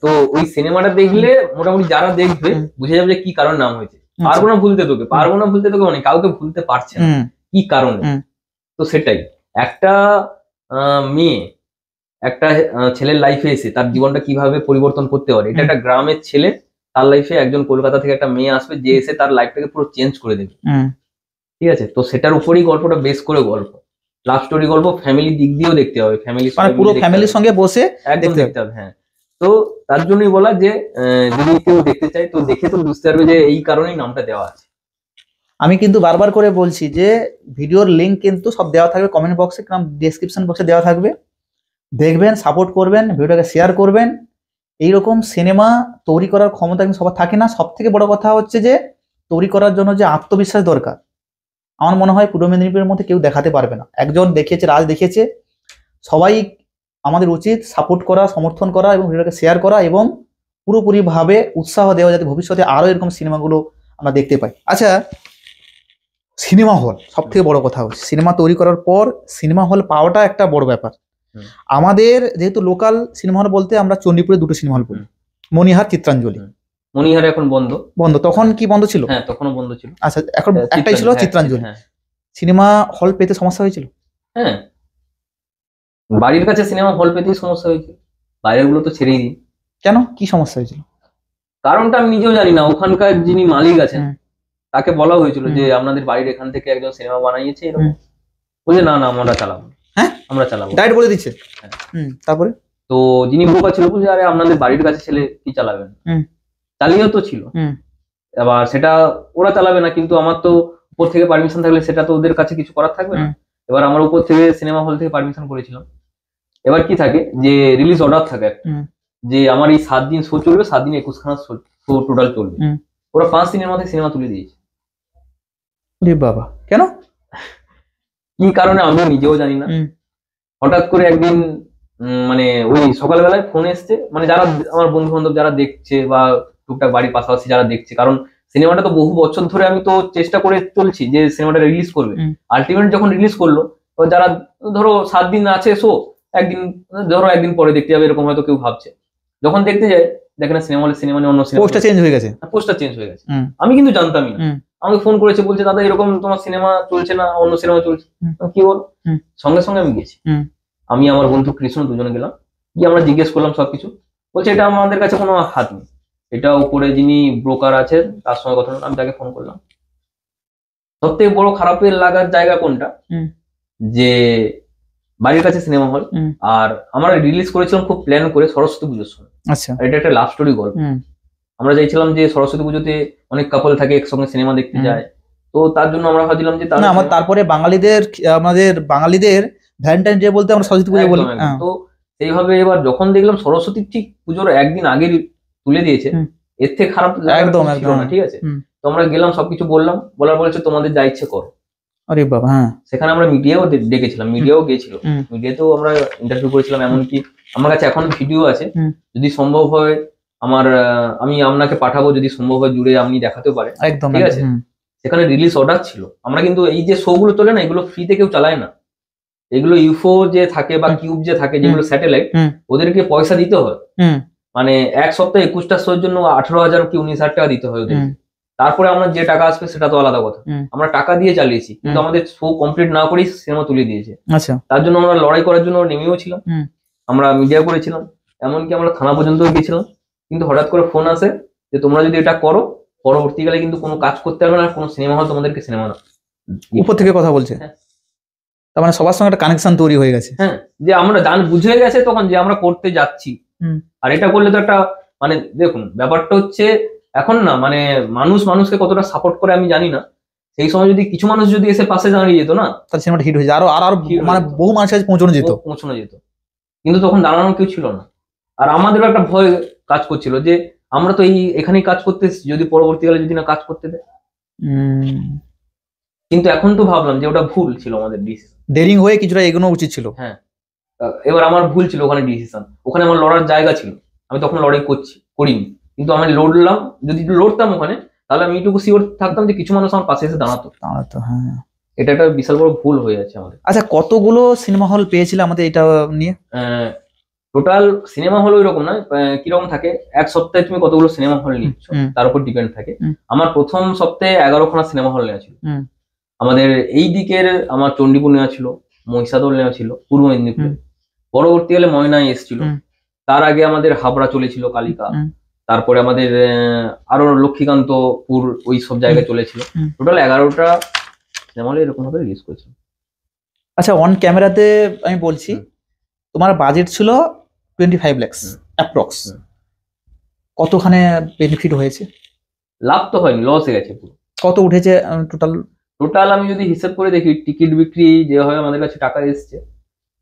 তো ওই সিনেমাটা দেখলে মোটামুটি যারা দেখবে বুঝে যাবে যে কি কারণে নাম হয়েছে। পারবো না ভুলতে তোকে, পারবো না ভুলতে তোকে, মানে কাউকে ভুলতে পারছে না, কি কারণে। তো সেটাই, একটা মেয়ে একটা ছেলের লাইফে এসে তার জীবনটা কিভাবে পরিবর্তন করতে পারে। এটা একটা গ্রামের ছেলে, তার লাইফে একজন কলকাতা থেকে একটা মেয়ে আসবে, যে এসে তার লাইফটাকে পুরো চেঞ্জ করে দেবে, ঠিক আছে? তো সেটার উপরেই গল্পটা বেস করে গল্প, লাভ স্টোরি গল্প। ফ্যামিলি দিক দিয়েও দেখতে হবে, পুরো ফ্যামিলির সঙ্গে বসে একদম দেখতে হবে। হ্যাঁ, তো তার জন্যই বলা যে যদি কেউ দেখতে চায় তো দেখে তো বুঝতে পারবে যে এই কারণেই নামটা দেওয়া আছে। আমি কিন্তু বারবার করে বলছি যে ভিডিওর লিঙ্ক কিন্তু সব দেওয়া থাকবে কমেন্ট বক্সে, ডেসক্রিপশন বক্সে দেওয়া থাকবে। দেখবেন, সাপোর্ট করবেন, ভিডিওটাকে শেয়ার করবেন। এইরকম সিনেমা তৈরি করার ক্ষমতা কিন্তু সবার থাকে না। সব থেকে বড় কথা হচ্ছে যে তৈরি করার জন্য যে আত্মবিশ্বাস দরকার, আমার মনে হয় পূর্ব মেদিনীপুরের মধ্যে কেউ দেখাতে পারবে না। একজন দেখিয়েছে, রাজ দেখিয়েছে। সবাই আমাদের উচিত সাপোর্ট করা, সমর্থন করা এবং ভিডিওটাকে শেয়ার করা এবং পুরোপুরিভাবে উৎসাহ দেওয়া, যাতে ভবিষ্যতে আরো এরকম সিনেমাগুলো আমরা দেখতে পাই। আচ্ছা, সিনেমা হল সব থেকে বড় কথা হচ্ছে, সিনেমা তৈরি করার পর সিনেমা হল পাওয়াটা একটা বড় ব্যাপার। আমাদের যেহেতু লোকাল সিনেমা হল বলতে আমরা চণ্ডীপুরে দুটো সিনেমা হল বলি, মণিহার, চিত্রাঞ্জলি। মণিহার এখন বন্ধ, তখন কি বন্ধ ছিল? হ্যাঁ, তখনও বন্ধ ছিল। আচ্ছা, এখন একটাই ছিল, চিত্রাঞ্জলি। সিনেমা হল পেতে সমস্যা হয়েছিল? হ্যাঁ, বাড়ির কাছে সিনেমা হল পেতেই সমস্যা হয়েছিল, বাইরের গুলো তো ছেড়েই দিই। কেন, কি সমস্যা হয়েছিল? কারণটা আমি নিজেও জানি না। ওখানকার যিনি মালিক আছেন তাকে বলা হয়েছিল যে আপনাদের বাড়ির এখান থেকে একজন সিনেমা বানাইছে, এরকম বলে না আমরা চালাবো। হ্যাঁ, আমরা চালাবো, ডাইরেক্ট বলে দিচ্ছে। তারপরে তো যিনি ব্রোকার ছিল বলছে আরে আপনাদের বাড়ির কাছে ছেলে কি চালাবেন, চালিয়েও তো ছিল। এবার সেটা ওরা চালাবে না, কিন্তু আমার তো উপর থেকে পারমিশন থাকলে সেটা তো ওদের কাছে কিছু করার থাকবে না। এবার আমার উপর থেকে সিনেমা হল থেকে পারমিশন করেছিলাম। এবার কি থাকে যে রিলিজ অর্ডার থাকে যে আমার এই 7 দিন শো চলবে, 7 দিন 21 খানা শো টোটাল চলবে। ওরা 5 দিনের মধ্যে সিনেমা তুলে দিয়েছে। বাবা, কেন, কি কারণে আমি নিজেও জানি না। হঠাৎ করে একদিন মানে ওই সকালবেলায় ফোন এসছে, মানে যারা আমার বন্ধু বান্ধব যারা দেখছে বা টুকটাক বাড়ির পাশাপাশি যারা দেখছে, কারণ সিনেমাটা তো বহু বছর ধরে আমি তো চেষ্টা করে চলছি যে সিনেমাটা রিলিজ করবে। আলটিমেট যখন রিলিজ করলো, যারা ধরো 7 দিন আছে শো, একদিন পরে দেখতে যাবে এরকম হয়তো কেউ ভাবছে। যখন দেখতে যায় দেখে না সিনেমা হলে সিনেমা অন্য সিনেমা পোস্টার চেঞ্জ হয়ে গেছে। আমি কিন্তু জানতামই না। আমাকে ফোন করেছে, বলছে দাদা এরকম তোমার সিনেমা চলছে না, অন্য সিনেমা চলছে। কি বল, সঙ্গে সঙ্গে আমি গেছি। আমি আমার বন্ধু কৃষ্ণ দুজনে গেলাম, গিয়ে আমরা জিজ্ঞেস করলাম সবকিছু। বলছে এটা আমাদের কাছে কোনো হাত নেই, এটা উপরে যিনি ব্রোকার আছেন তার সঙ্গে কথা বললাম। আমি তাকে ফোন করলাম। সব থেকে বড় খারাপের লাগার জায়গা কোনটা, যে বাড়ির কাছে সিনেমা হল, আর আমরা রিলিজ করেছিলাম খুব প্ল্যান করে সরস্বতী পুজোর সময়। আচ্ছা, এটা একটা লাভ স্টোরি গল্প। আমরা চাইছিলাম যে সরস্বতী পুজোতে অনেক কাপল থাকে একসঙ্গে সিনেমা দেখতে যায়, তো তার জন্য আমরা ভাবছিলাম যে তারপরে আমাদের বাঙালিদের ভ্যালেন্টাইন ডে বলতে আমরা সরস্বতী পুজো বলি। তো সেইভাবে এবার যখন দেখলাম সরস্বতী ঠিক পুজোর একদিন আগে তুলে দিয়েছে, এর থেকে খারাপ একদম না, ঠিক আছে? তো আমরা গেলাম, সবকিছু বললাম, বলার বলেছে তোমাদের যা ইচ্ছে করো। আরে বাবা, হ্যাঁ। সেখানে আমরা মিডিয়াও ডেকেছিলাম, মিডিয়াও গেছিল, মিডিয়াতেও আমরা ইন্টারভিউ করেছিলাম। এমনকি আমার কাছে এখন ভিডিও আছে, যদি সম্ভব হয় আমি আপনাকে পাঠাবো, যদি সম্ভব হয় জুড়ে আপনি দেখাতেও পারে, ঠিক আছে? সেখানে রিলিজ অর্ডার ছিল। আমরা কিন্তু এই যে শো গুলো চলে না, এগুলো ফ্রিতে কেউ চালায় না। এগুলো ইউফো যে থাকে বা কিউব যে থাকে, যেগুলো স্যাটেলাইট, ওদেরকে পয়সা দিতে হয়। মানে এক সপ্তাহে 21টা শোর জন্য 18,000 কি 19,000 টাকা দিতে হয় ওদের। তারপরে আমরা যে টাকা আসবে সেটা তো আলাদা কথা, আমরা টাকা দিয়ে চালিয়েছি, কিন্তু আমাদের শো কমপ্লিট না করেই সিনেমা তুলে দিয়েছে। আচ্ছা, তার জন্য আমরা লড়াই করার জন্য নেমেও ছিলাম, আমরা মিডিয়া করেছিলাম, এমনকি আমরা থানা পর্যন্ত গেছিলাম। কিন্তু হঠাৎ করে ফোন আসে যে তোমরা যদি এটা করো পরবর্তীকালে কিন্তু কোনো কাজ করতে পারবে না, কোনো সিনেমা হল তোমাদেরকে সিনেমা না। উপর থেকে কথা বলছে, তার মানে সবার সঙ্গে একটা কানেকশন তৈরি হয়ে গেছে। হ্যাঁ, যে আমরা বুঝে গেছে তখন যে আমরা করতে যাচ্ছি। আর এটা করলে তো একটা মানে দেখুন ব্যাপারটা হচ্ছে এখন না, মানে মানুষকে কতটা সাপোর্ট করে আমি জানি না, সেই সময় যদি কিছু মানুষ যদি এসে পাশে দাঁড়িয়ে যেত না, তাহলে সিনেমাটা হিট হয়ে যায়, আরো মানে বহু মানুষের কাছে পৌঁছানো যেত। কিন্তু তখন দাঁড়ানো কেউ ছিল না। আর আমাদেরও একটা ভয় কাজ করছিল যে আমরা তো এখানেই কাজ করতে, যদি পরবর্তীকালে যদি না কাজ করতে দেয়। কিন্তু এখন তো ভাবলাম যে ওটা ভুল ছিল আমাদের ডিসিশন, ডেরিং হয়ে কিছুটা এগোনো উচিত ছিল। হ্যাঁ, এবার আমার ভুল ছিল ওখানে ডিসিশন, ওখানে আমার লড়ার জায়গা ছিল, আমি তখন লড়াই করিনি। কিন্তু আমি লড়লাম, যদি লড়তাম ওখানে তাহলে আমি এইটুকু শিওর থাকতাম যে কিছু মানুষ আমার পাশে এসে দাঁড়াতো। হ্যাঁ, এটা একটা বিশাল বড় ভুল হয়ে যাচ্ছে আমাদের। আচ্ছা, কতগুলো সিনেমা হল পেয়েছিল আমাদের এটা নিয়ে? টোটাল সিনেমা হল ওইরকম না, কিরকম থাকে এক সপ্তাহে তুমি কতগুলো সিনেমা হল নিচ্ছ তার উপর ডিপেন্ড থাকে। আমার প্রথম সপ্তাহে 11খানা সিনেমা হল নেওয়া ছিল। আমাদের এই দিকের আমার চণ্ডীপুর নেওয়া ছিল, মহিষাদল নেওয়া ছিল, পূর্ব মেদিনীপুর, পরবর্তীকালে ময়নায় এসেছিল, তার আগে আমাদের হাবড়া চলেছিল, কালিকা, তারপরে আমাদের আরো লক্ষ্মীকান্তপুর, ওই সব জায়গায় চলেছিল। টোটাল 11টা সিনেমা হল এরকম ভাবে রিলিজ করেছিল। আচ্ছা, অন ক্যামেরাতে আমি বলছি তোমার বাজেট ছিল 25 লাখ অ্যাপ্রক্স, কতখানে বেনিফিট হয়েছে? লাভ তো হয়নি, লস হয়ে গেছে পুরো। কত উঠেছে টোটাল? আমি যদি হিসাব করে দেখি, টিকিট বিক্রি যেভাবে আমাদের কাছে টাকা এসছে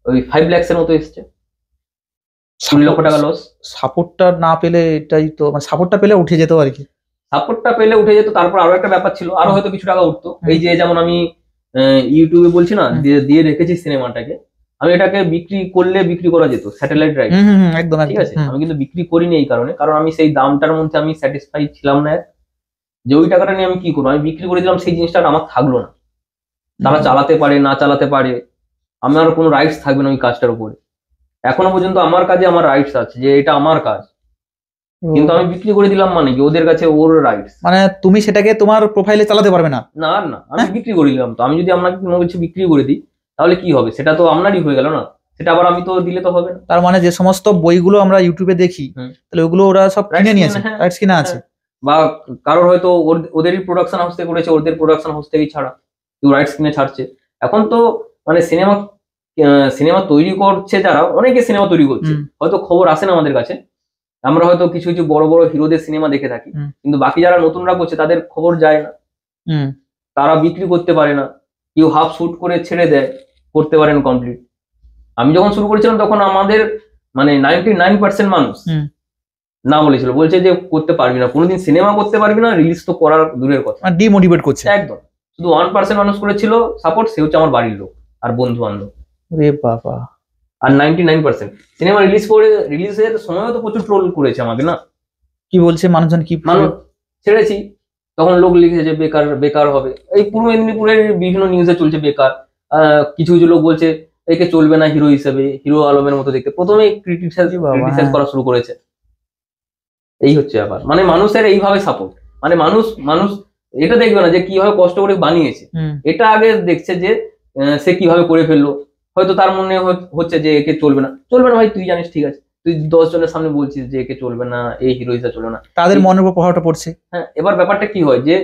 ওই 5 লাখের মতো এসছে, 20 লক্ষ টাকা লস। সাপোর্টটা না পেলে এটাই তো, মানে সাপোর্টটা পেলে উঠে যেত আর কি। সাপোর্টটা পেলে উঠে যেত, তারপর আরো একটা ব্যাপার ছিল, আরো হয়তো কিছু টাকা উঠতো। এই যে যেমন আমি ইউটিউবে বলছি না, দিয়ে রেখেছি সিনেমাটাকে, আমি এটাকে বিক্রি করলে বিক্রি করা যেত, স্যাটেলাইট রাইট, একদম ঠিক আছে। আমি কিন্তু বিক্রি করিনি এই কারণে, কারণ আমি সেই দামটার মধ্যে আমি স্যাটিসফাই ছিলাম না, যে ওই টাকাটা নিয়ে আমি কি করবো, আমি বিক্রি করে দিলাম, সেই জিনিসটা আমার থাকলো না। তারা চালাতে পারে না চালাতে পারে, আমার কোনো রাইটস থাকবে না ওই কাজটার উপরে। এখনো পর্যন্ত আমার কাজে আমার রাইটস আছে, যে এটা আমার কাজ, কিন্তু আমি বিক্রি করে দিলাম মানে কি ওদের কাছে ওর রাইটস, মানে তুমি সেটাকে তোমার প্রোফাইলে চালাতে পারবে না। না না, আমি বিক্রি করে দিলাম, তো আমি যদি আপনাকে কোনো কিছু বিক্রি করে দিই তাহলে কি হবে, সেটা তো আপনারই হয়ে গেল না, সেটা আবার আমি তো দিলে তো হবে না। তার মানে যে সমস্ত বইগুলো আমরা ইউটিউবে দেখি, তাহলে ওগুলো ওরা সব কিনে নিয়েছে, রাইটস কিনা আছে, বা কারোর হয়তো ওদেরই প্রোডাকশন হাউস থেকে করেছে, ওদের প্রোডাকশন হাউস থেকেই ছাড়া, কেউ রাইটস কিনে ছাড়ছে। এখন তো মানে সিনেমা তৈরি করছে যারা, অনেকে সিনেমা তৈরি করছে, হয়তো খবর আসে না আমাদের কাছে, আমরা হয়তো কিছু কিছু বড় বড় হিরোদের সিনেমা দেখে থাকি, কিন্তু বাকি যারা নতুনরা করছে তাদের খবর যায় না, তারা বিক্রি করতে পারে না, কেউ হাফ শুট করে ছেড়ে দেয়, করতে পারেন কমপ্লিট। আমি যখন শুরু করেছিলাম তখন আমাদের মানে 99% মানুষ না বলেছিল, বলছে যে করতে পারবি না, কোনোদিন সিনেমা করতে পারবি না, রিলিজ তো করার দূরের কথা, ডিমোটিভেট করছে একদম। শুধু 1% মানুষ করেছিল সাপোর্ট, সে হচ্ছে আমার বাড়ির লোক আর বন্ধু বান্ধব। বাবা, আর 99% সিনেমা রিলিজের সময়ও তো প্রচুর ট্রোল করেছে আমাকে, না কি বলছে মানুষজন, কি মানুষ ছেড়েছি, তখন লোক লিখেছে যে বেকার বেকার হবে, এই পূর্ব মেদিনীপুরের বিভিন্ন নিউজে চলছে বেকার। কিছু কিছু লোক বলছে একে চলবে না হিরো হিসেবে, হিরো আলমের মতো দেখতে, প্রথমে ক্রিটিসাইজ করা শুরু করেছে। এই হচ্ছে ব্যাপার, মানে মানুষের এইভাবে সাপোর্ট, মানে মানুষ এটা দেখবে না যে কিভাবে কষ্ট করে বানিয়েছে, এটা আগে দেখছে যে সে কিভাবে করে ফেললো। হয়তো তার মনে হচ্ছে যে একে চলবে না ভাই, তুই জানিস, ঠিক আছে, তুই 10 জনের সামনে বলছিস যে একে চলবে না, এই হিরো হিসেবে চলবে না, তাদের মনের উপর প্রভাবটা পড়ছে। হ্যাঁ, এবার ব্যাপারটা কি হয় যে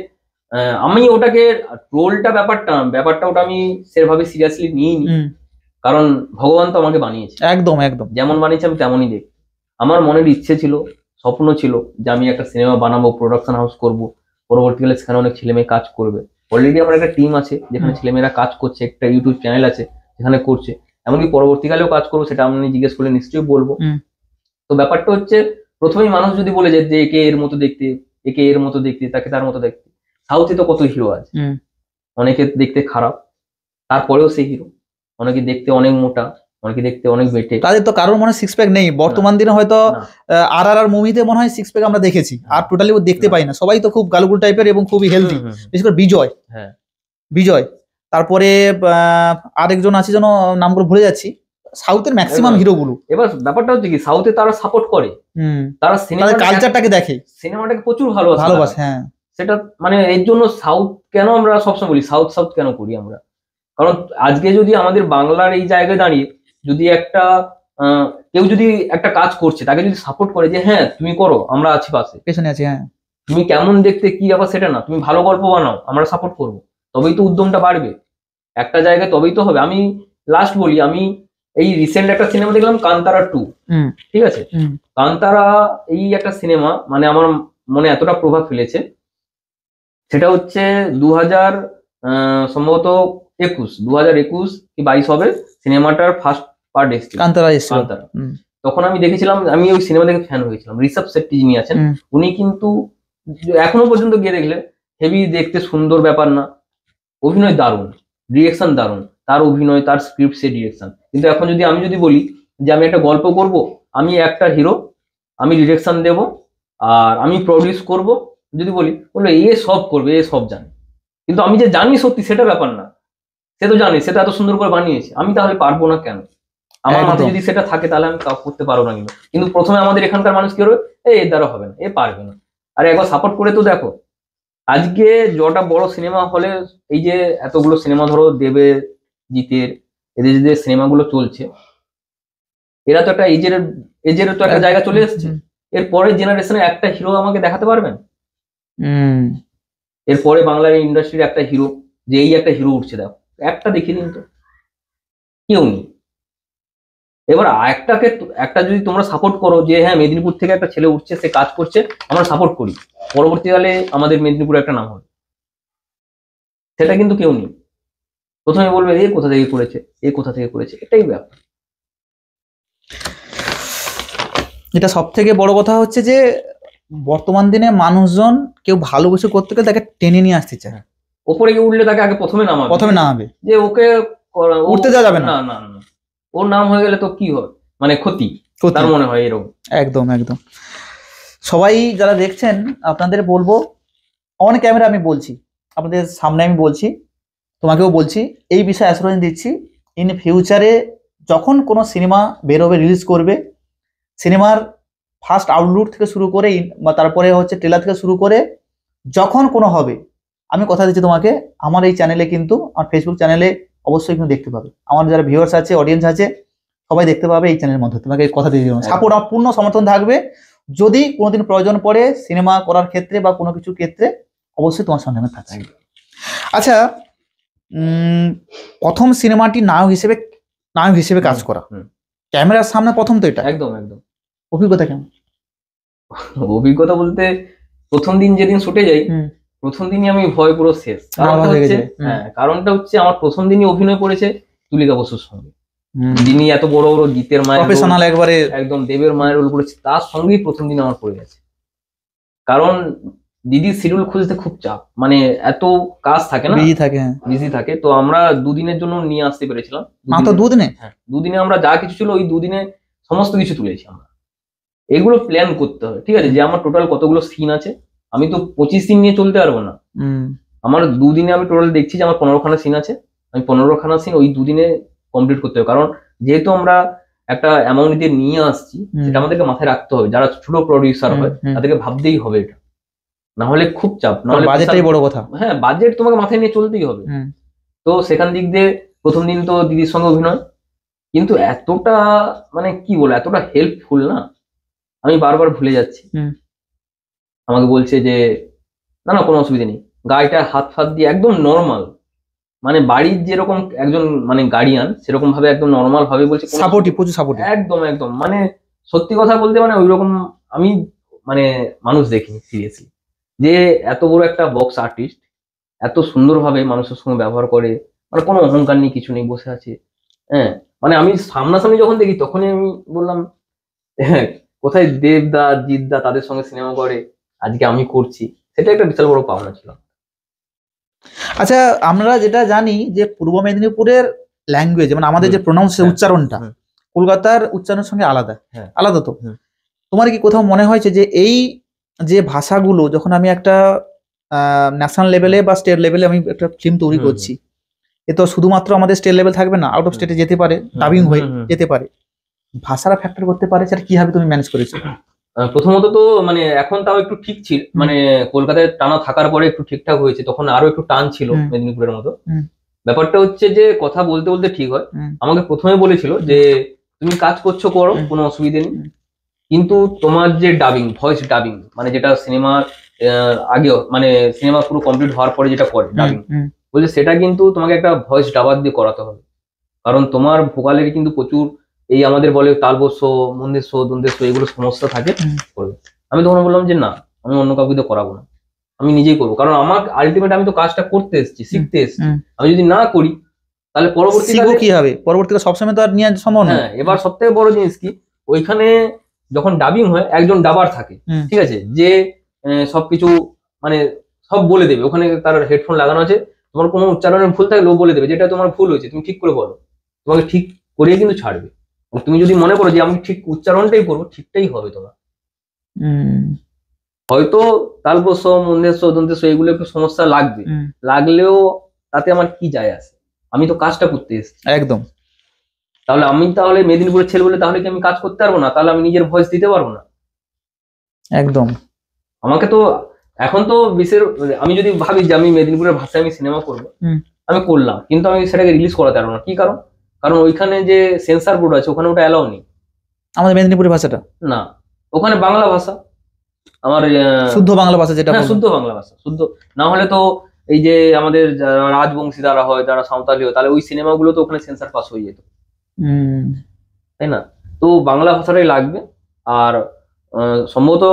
আমি ওটাকে ট্রোলটা ব্যাপারটা ওটা আমি সেভাবে সিরিয়াসলি নিইনি, কারণ ভগবান তো আমাকে বানিয়েছে, একদম যেমন বানিয়েছে আমি তেমনই দেখি। আমার মনের ইচ্ছে ছিল, স্বপ্ন ছিল যে আমি একটা সিনেমা বানাবো, প্রোডাকশন হাউস করব, পরবর্তীকালে সেখানে অনেক ছেলে মেয়ে কাজ করবে। অলরেডি আমার একটা টিম আছে যেখানে ছেলেমেয়েরা কাজ করছে, একটা ইউটিউব চ্যানেল আছে যেখানে করছে, এমনকি পরবর্তীকালেও কাজ করবো, সেটা আপনি জিজ্ঞেস করলে নিশ্চয়ই বলবো। তো ব্যাপারটা হচ্ছে প্রথমেই মানুষ যদি বলে যে একে এর মতো দেখতে, একে এর মতো দেখতে, তাকে তার মতো দেখতে, সাউথে তো কত হিরো আছে, অনেকে দেখতে খারাপ তারপরেও সেই হিরো, অনেকে দেখতে অনেক মোটা, অনেকে দেখতে অনেক বেটে, তাদের তো কারোর মনে সিক্স প্যাক নেই বর্তমান দিনে, হয়তো আর মুভিতে মনে হয় সিক্স প্যাক আমরা দেখেছি, আর টোটালি ও দেখতে পাই না, সবাই তো খুব গালুগুল টাইপের এবং খুবই হেলদি, বিশেষ করে বিজয়, তারপরে আরেকজন আছে যেন নামগুলো ভুলে যাচ্ছি, সাউথের ম্যাক্সিমাম হিরো গুলো। এবার ব্যাপারটা হচ্ছে কি, সাউথে তারা সাপোর্ট করে, তারা সিনেমা কালচারটাকে দেখে, সিনেমাটাকে প্রচুর ভালোবাসে, হ্যাঁ, সেটা মানে এর জন্য সাউথ কেন আমরা সবসময় বলি সাউথ সাউথ কেন করি আমরা, কারণ আজকে যদি আমাদের বাংলার এই জায়গায় দাঁড়িয়ে যদি একটা কেউ যদি একটা কাজ করছে তাকে যদি সাপোর্ট করে যে হ্যাঁ তুমি করো আমরা আছি পাশে পেছনে আছি, হ্যাঁ তুমি কেমন দেখতে কি ব্যাপার সেটা না, তুমি ভালো গল্প বানাও আমরা সাপোর্ট করবো, তবেই তো উদ্যমটা বাড়বে একটা জায়গায়, তবেই তো হবে। আমি লাস্ট বলি, আমি এই রিসেন্ট একটা সিনেমা দেখলাম কান্তারা 2, ঠিক আছে, কান্তারা এই একটা সিনেমা মানে আমার মনে এতটা প্রভাব ফেলেছে, সেটা হচ্ছে 2000 সম্ভবত 2021 কি 22 হবে সিনেমাটার ফার্স্ট পার্ট এসেছিল কান্তারা। তখন আমি দেখেছিলাম, আমি ওই সিনেমা দেখে ফ্যান হয়েছিলাম। ঋষভ শেট্টি যিনি আছেন উনি কিন্তু এখনো পর্যন্ত গিয়ে দেখলে হেভি দেখতে সুন্দর ব্যাপার না, অভিনয় দারুণ, ডিরেকশন দারুণ, তার অভিনয় তার স্ক্রিপ্ট সে ডিরেকশন। কিন্তু এখন যদি আমি বলি যে আমি একটা গল্প করব, আমি একটা হিরো, আমি ডিরেকশন দেব আর আমি প্রডিউস করব, যদি বললো এ সব করবে, এ সব জানে, কিন্তু আমি যে জানি সত্যি সেটা ব্যাপার না, সে তো জানে, সে তো এত সুন্দর করে বানিয়েছে, আমি তাহলে পারবো না কেন? আমার মাথায় যদি সেটা থাকে তাহলে আমি কাজ করতে পারবো না। কিন্তু প্রথমে আমাদের এখানকার মানুষ কি করবে, এর দ্বারা হবে না, এ পারবে না, আরে একবার সাপোর্ট করে তো দেখো। আজকে যটা বড় সিনেমা হলে এই যে এতগুলো সিনেমা ধরো দেবে জিতের, এদের যে সিনেমাগুলো চলছে, এরা তো একটা এজের তো একটা জায়গা চলে এসেছে। এর পরের জেনারেশনে একটা হিরো আমাকে দেখাতে পারবেন? এরপরে বাংলার ইন্ডাস্ট্রির একটা হিরো, যে এই একটা হিরো উঠছে, দেখো একটা দেখিয়ে দিন তো, কেউ নেই। এবার একটা যদি তোমরা সাপোর্ট করো যে হ্যাঁ মেদিনীপুর থেকে একটা ছেলে উঠছে, সে কাজ করছে, আমরা সাপোর্ট করি, পরবর্তীকালে আমাদের মেদিনীপুরে একটা নাম হবে, সেটা কিন্তু কেউ নেই। প্রথমে বলবে এ কোথা থেকে করেছে, এ কোথা থেকে করেছে, এটাই ব্যাপার। এটা সব থেকে বড় কথা হচ্ছে যে বর্তমান দিনে মানুষজন কেউ ভালো কিছু করতে গেলে তাকে টেনে নিয়ে আসতে চায়, ওপরে গিয়ে উঠলে তাকে আগে প্রথমে নামাবে, যে ওকে উঠতে দেওয়া যাবে না, না না, ওর নাম হয়ে গেলে তো কি হয়, মানে ক্ষতি, তার মনে হয় এরকম। একদম একদম। সবাই যারা দেখছেন আপনাদের বলবো, অন ক্যামেরা আমি বলছি, আপনাদের সামনে আমি বলছি, তোমাকেও বলছি, এই বিষয়ে অ্যাসুরেন্স দিচ্ছি, ইন ফিউচারে যখন কোনো সিনেমা বেরোবে, রিলিজ করবে, সিনেমার ফার্স্ট আউটলুক থেকে শুরু করে বা তারপরে হচ্ছে ট্রেলার থেকে শুরু করে যখন কোনো হবে, আমি কথা দিচ্ছি তোমাকে, আমার এই চ্যানেলে কিন্তু, আমার ফেসবুক চ্যানেলে অবশ্যই কিন্তু দেখতে পাবে, আমার যারা ভিউয়ার্স আছে, অডিয়েন্স আছে, সবাই দেখতে পাবে এই চ্যানেলের মধ্যে। তোমাকে কথা দিয়ে দিলাম, সাপোর্ট, আমার পূর্ণ সমর্থন থাকবে। যদি কোনোদিন প্রয়োজন পড়ে সিনেমা করার ক্ষেত্রে বা কোনো কিছুর ক্ষেত্রে, অবশ্যই তোমার সঙ্গে আমি থাকছি। আচ্ছা, প্রথম সিনেমাটি নায়ক হিসেবে কাজ করা, ক্যামেরার সামনে প্রথম, তো এটা একদম একদম। অভিজ্ঞতা কেমন? অভিজ্ঞতা বলতে প্রথম দিন যেদিন শুটে যাই, প্রথম দিনই আমি ভয় পুরো শেষ। কারণটা হচ্ছে আমার প্রথম দিনই অভিনয় করেছে তুলিকা বসুর সঙ্গে, যিনি এত বড় বড় গীতের মায়ের প্রফেশনাল, একবারে একদম দেবের মায়ের রোল করেছে, তার সঙ্গেই প্রথম দিন আমার পড়ে গেছে। কারণ দিদির শিডিউল খুঁজতে খুব চাপ, মানে এত কাজ থাকে না, বিজি থাকে, তো আমরা দুদিনের জন্য নিয়ে আসতে পেরেছিলাম। মাত্র দুদিনে? হ্যাঁ, দুদিনে আমরা যা কিছু ছিল ওই দুদিনে সমস্ত কিছু তুলেছি আমরা। এগুলো প্ল্যান করতে হবে, ঠিক আছে, যে আমার টোটাল কতগুলো সিন আছে, আমি তো 25 দিন নিয়ে চলতে পারবো না। আমার দুদিনে আমি টোটাল দেখছি যে আমার 15খানা সিন আছে, আমি 15খানা সিন ওই দুদিনে কমপ্লিট করতে হবে। কারণ যেহেতু আমরা একটা অ্যামাউন্ট দিয়ে নিয়ে আসছি, সেটা আমাদেরকে মাথায় রাখতে হবে, যারা ছোট প্রডিউসার হয় তাদেরকে ভাবতেই হবে এটা, না হলে খুব চাপ, না হলে বাজেটটাই বড় কথা। হ্যাঁ, বাজেট তোমাকে মাথায় নিয়ে চলতেই হবে। তো সেখান দিক দিয়ে প্রথম দিন তো দিদির সঙ্গে অভিনয়, কিন্তু এতটা মানে কি বলে এতটা হেল্পফুল না, আমি বারবার ভুলে যাচ্ছি। আমাকে বলছে যে না না কোনো অসুবিধা নেই, গাড়িটা হাত ফাত দিয়ে একদম নর্মাল, মানে বাড়ির যেরকম একজন মানে গার্ডিয়ান সেরকম ভাবে একদম নর্মাল ভাবে বলছে, সাপোর্টিভ, প্রচুর সাপোর্টিভ, একদম একদম। মানে সত্যি কথা বলতে মানে ওইরকম আমি মানে মানুষ দেখিনি সিরিয়াসলি, যে এত বড় একটা বক্স আর্টিস্ট এত সুন্দরভাবে মানুষের সঙ্গে ব্যবহার করে, মানে কোনো অহংকার নেই, কিছু নেই, বসে আছে। হ্যাঁ, মানে আমি সামনাসামনি যখন দেখি তখনই আমি বললাম হ্যাঁ কোথায় দেবদা জিৎদা তাদের সঙ্গে সিনেমা করে, আজকে আমি করছি, সেটা একটা বিশাল বড় পাওনা ছিল। আচ্ছা, আমরা যেটা জানি যে পূর্ব মেদিনীপুরের ল্যাঙ্গুয়েজ, মানে আমাদের যে প্রোনাউন্স, উচ্চারণটা কলকাতার উচ্চারণের সঙ্গে আলাদা, আলাদা। তো তোমার কি কোথাও মনে হয়েছে যে এই যে ভাষাগুলো, যখন আমি একটা ন্যাশনাল লেভেলে বা স্টেট লেভেলে আমি একটা ফিল্ম তৈরি করছি, এ তো শুধুমাত্র আমাদের স্টেট লেভেল থাকবে না, আউট অফ স্টেটে যেতে পারে, ডাবিং হয়ে যেতে পারে, ভাষারা ফ্যাক্টর করতে পারে, সেটা কিভাবে তুমি ম্যানেজ করেছো? প্রথমত তো মানে এখন তাও একটু ঠিক ছিল, মানে কলকাতায় টানা থাকার পরে একটু ঠিকঠাক হয়েছে, তখন আরো একটু টান ছিল মেদিনীপুরের মতো। ব্যাপারটা হচ্ছে যে কথা বলতে বলতে ঠিক হয়। আমাকে প্রথমে বলেছিল যে তুমি কাজ করছো করো, কোনো অসুবিধে নেই, কিন্তু তোমার যে ডাবিং, ভয়েস ডাবিং, মানে যেটা সিনেমার আগেও মানে সিনেমা পুরো কমপ্লিট হওয়ার পরে যেটা করে ডাবিং, বলছে সেটা কিন্তু তোমাকে একটা ভয়েস ডাবার দিয়ে করাতে হবে, কারণ তোমার ভোকালের কিন্তু প্রচুর এই আমাদের বলে তালবস্য, মন্দেস্য, দন্দেস্য এগুলো সমস্যা থাকে। আমি তখন বললাম যে না, আমি অন্য কাউকে দিয়ে করাবো না, আমি নিজেই করবো, কারণ আমার আলটিমেট আমি তো কাজটা করতে এসেছি, শিখতে এসেছি, আমি যদি না করি তাহলে পরবর্তীকালে কি হবে, পরবর্তীকালে সবসময় তো আর নিয়ে সম্ভব না। হ্যাঁ, এবার সব থেকে বড় জিনিস কি, ওইখানে যখন ডাবিং হয় একজন ডাবার থাকে, ঠিক আছে, যে সবকিছু মানে সব বলে দেবে, ওখানে তার হেডফোন লাগানো আছে, তোমার কোনো উচ্চারণের ভুল থাকলে ও বলে দেবে যেটা তোমার ভুল হয়েছে তুমি ঠিক করে বলো, তোমাকে ঠিক করিয়ে কিন্তু ছাড়বে। তুমি যদি মনে করো যে আমি ঠিক উচ্চারণটাই করবো, ঠিকটাই হবে তোমার। হয়তো তালবস্য, মন্দেস্য, দন্তেস্য এগুলো একটু সমস্যা লাগবে, লাগলেও তাতে আমার কি যায় আসে, আমি তো কাজটা করতে এসেছি। একদম। তাহলে মেদিনীপুরের ছেলে বলে তাহলে কি আমি কাজ করতে পারবো না? তাহলে আমি নিজের ভয়েস দিতে পারবো না? একদম। আমাকে তো এখন তো আমি যদি ভাবি যে আমি মেদিনীপুরের ভাষায় আমি সিনেমা করবো, আমি করলাম, কিন্তু আমি সেটাকে রিলিজ করাতে পারবো না। কি কারণ? কারণ ওইখানে যে সেন্সার বোর্ড আছে ওখানে ওটা অ্যালাউ নেই। আমাদের মেদিনীপুরের ভাষাটা না, ওখানে বাংলা ভাষা, আমার শুদ্ধ বাংলা ভাষা যেটা, শুদ্ধ বাংলা ভাষা, শুদ্ধ না হলে তো এই যে আমাদের রাজবংশী দ্বারা হয়, যারা সাঁওতালি হয়, তাহলে ওই সিনেমাগুলো তো ওখানে সেন্সার পাস হয়ে যেত, তাই না? তো বাংলা ভাষাটাই লাগবে। আর সম্ভবত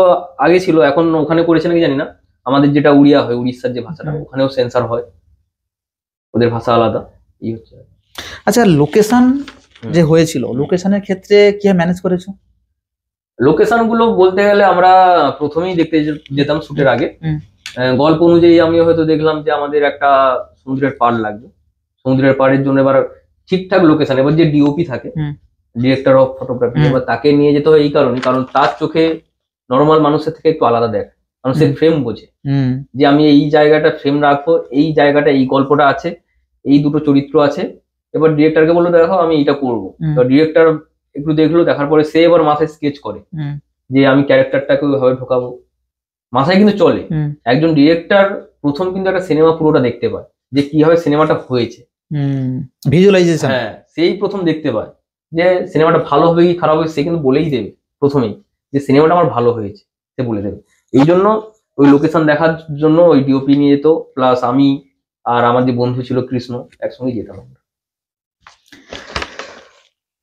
আগে ছিল, এখন ওখানে করেছে নাকি জানি না, আমাদের যেটা উড়িয়া হয়, উড়িষ্যার যে ভাষাটা, ওখানেও সেন্সার হয়, ওদের ভাষা আলাদা। এই হচ্ছে। আচ্ছা, লোকেশন যে হয়েছিল, লোকেশনের ক্ষেত্রে কি ম্যানেজ করেছো? লোকেশন গুলো বলতে গেলে আমরা প্রথমেই দেখতে যেতাম শুটের আগে, গল্প অনুযায়ী আমি হয়তো দেখলাম যে আমাদের একটা সমুদ্রের পাড় লাগবে, সমুদ্রের পাড়ের জন্য এবার ঠিকঠাক লোকেশন, এবার যে ডিওপি থাকে, ডিরেক্টর অফ ফটোগ্রাফি, এবার তাকে নিয়ে যেতে হয় এই কারণে, কারণ তার চোখে নর্মাল মানুষের থেকে একটু আলাদা দেখ, কারণ সে ফ্রেম বোঝে যে আমি এই জায়গাটা ফ্রেম রাখবো, এই জায়গাটা এই গল্পটা আছে, এই দুটো চরিত্র আছে। এবার ডিরেক্টরকে বললো দেখো আমি এটা করবো, ডিরেক্টর একটু দেখলো, দেখার পরে সে এবার মাথায় স্কেচ করে যে আমি ক্যারেক্টারটাকে ওইভাবে ঢোকাবো, মাথায় কিন্তু চলে। একজন ডিরেক্টর প্রথম কিন্তু একটা সিনেমা পুরোটা দেখতে পায়, যে কিভাবে সিনেমাটা হয়েছে, ভিজুয়ালাইজেশন, হ্যাঁ, সেই প্রথম দেখতে পায় যে সিনেমাটা ভালো হবে কি খারাপ হবে, সে কিন্তু বলেই দেবে প্রথমেই যে সিনেমাটা আমার ভালো হয়েছে, সে বলে দেবে। এই জন্য ওই লোকেশন দেখার জন্য ওই ডিওপি নিয়ে যেত, প্লাস আমি আর আমার যে বন্ধু ছিল কৃষ্ণ একসঙ্গে যেতাম।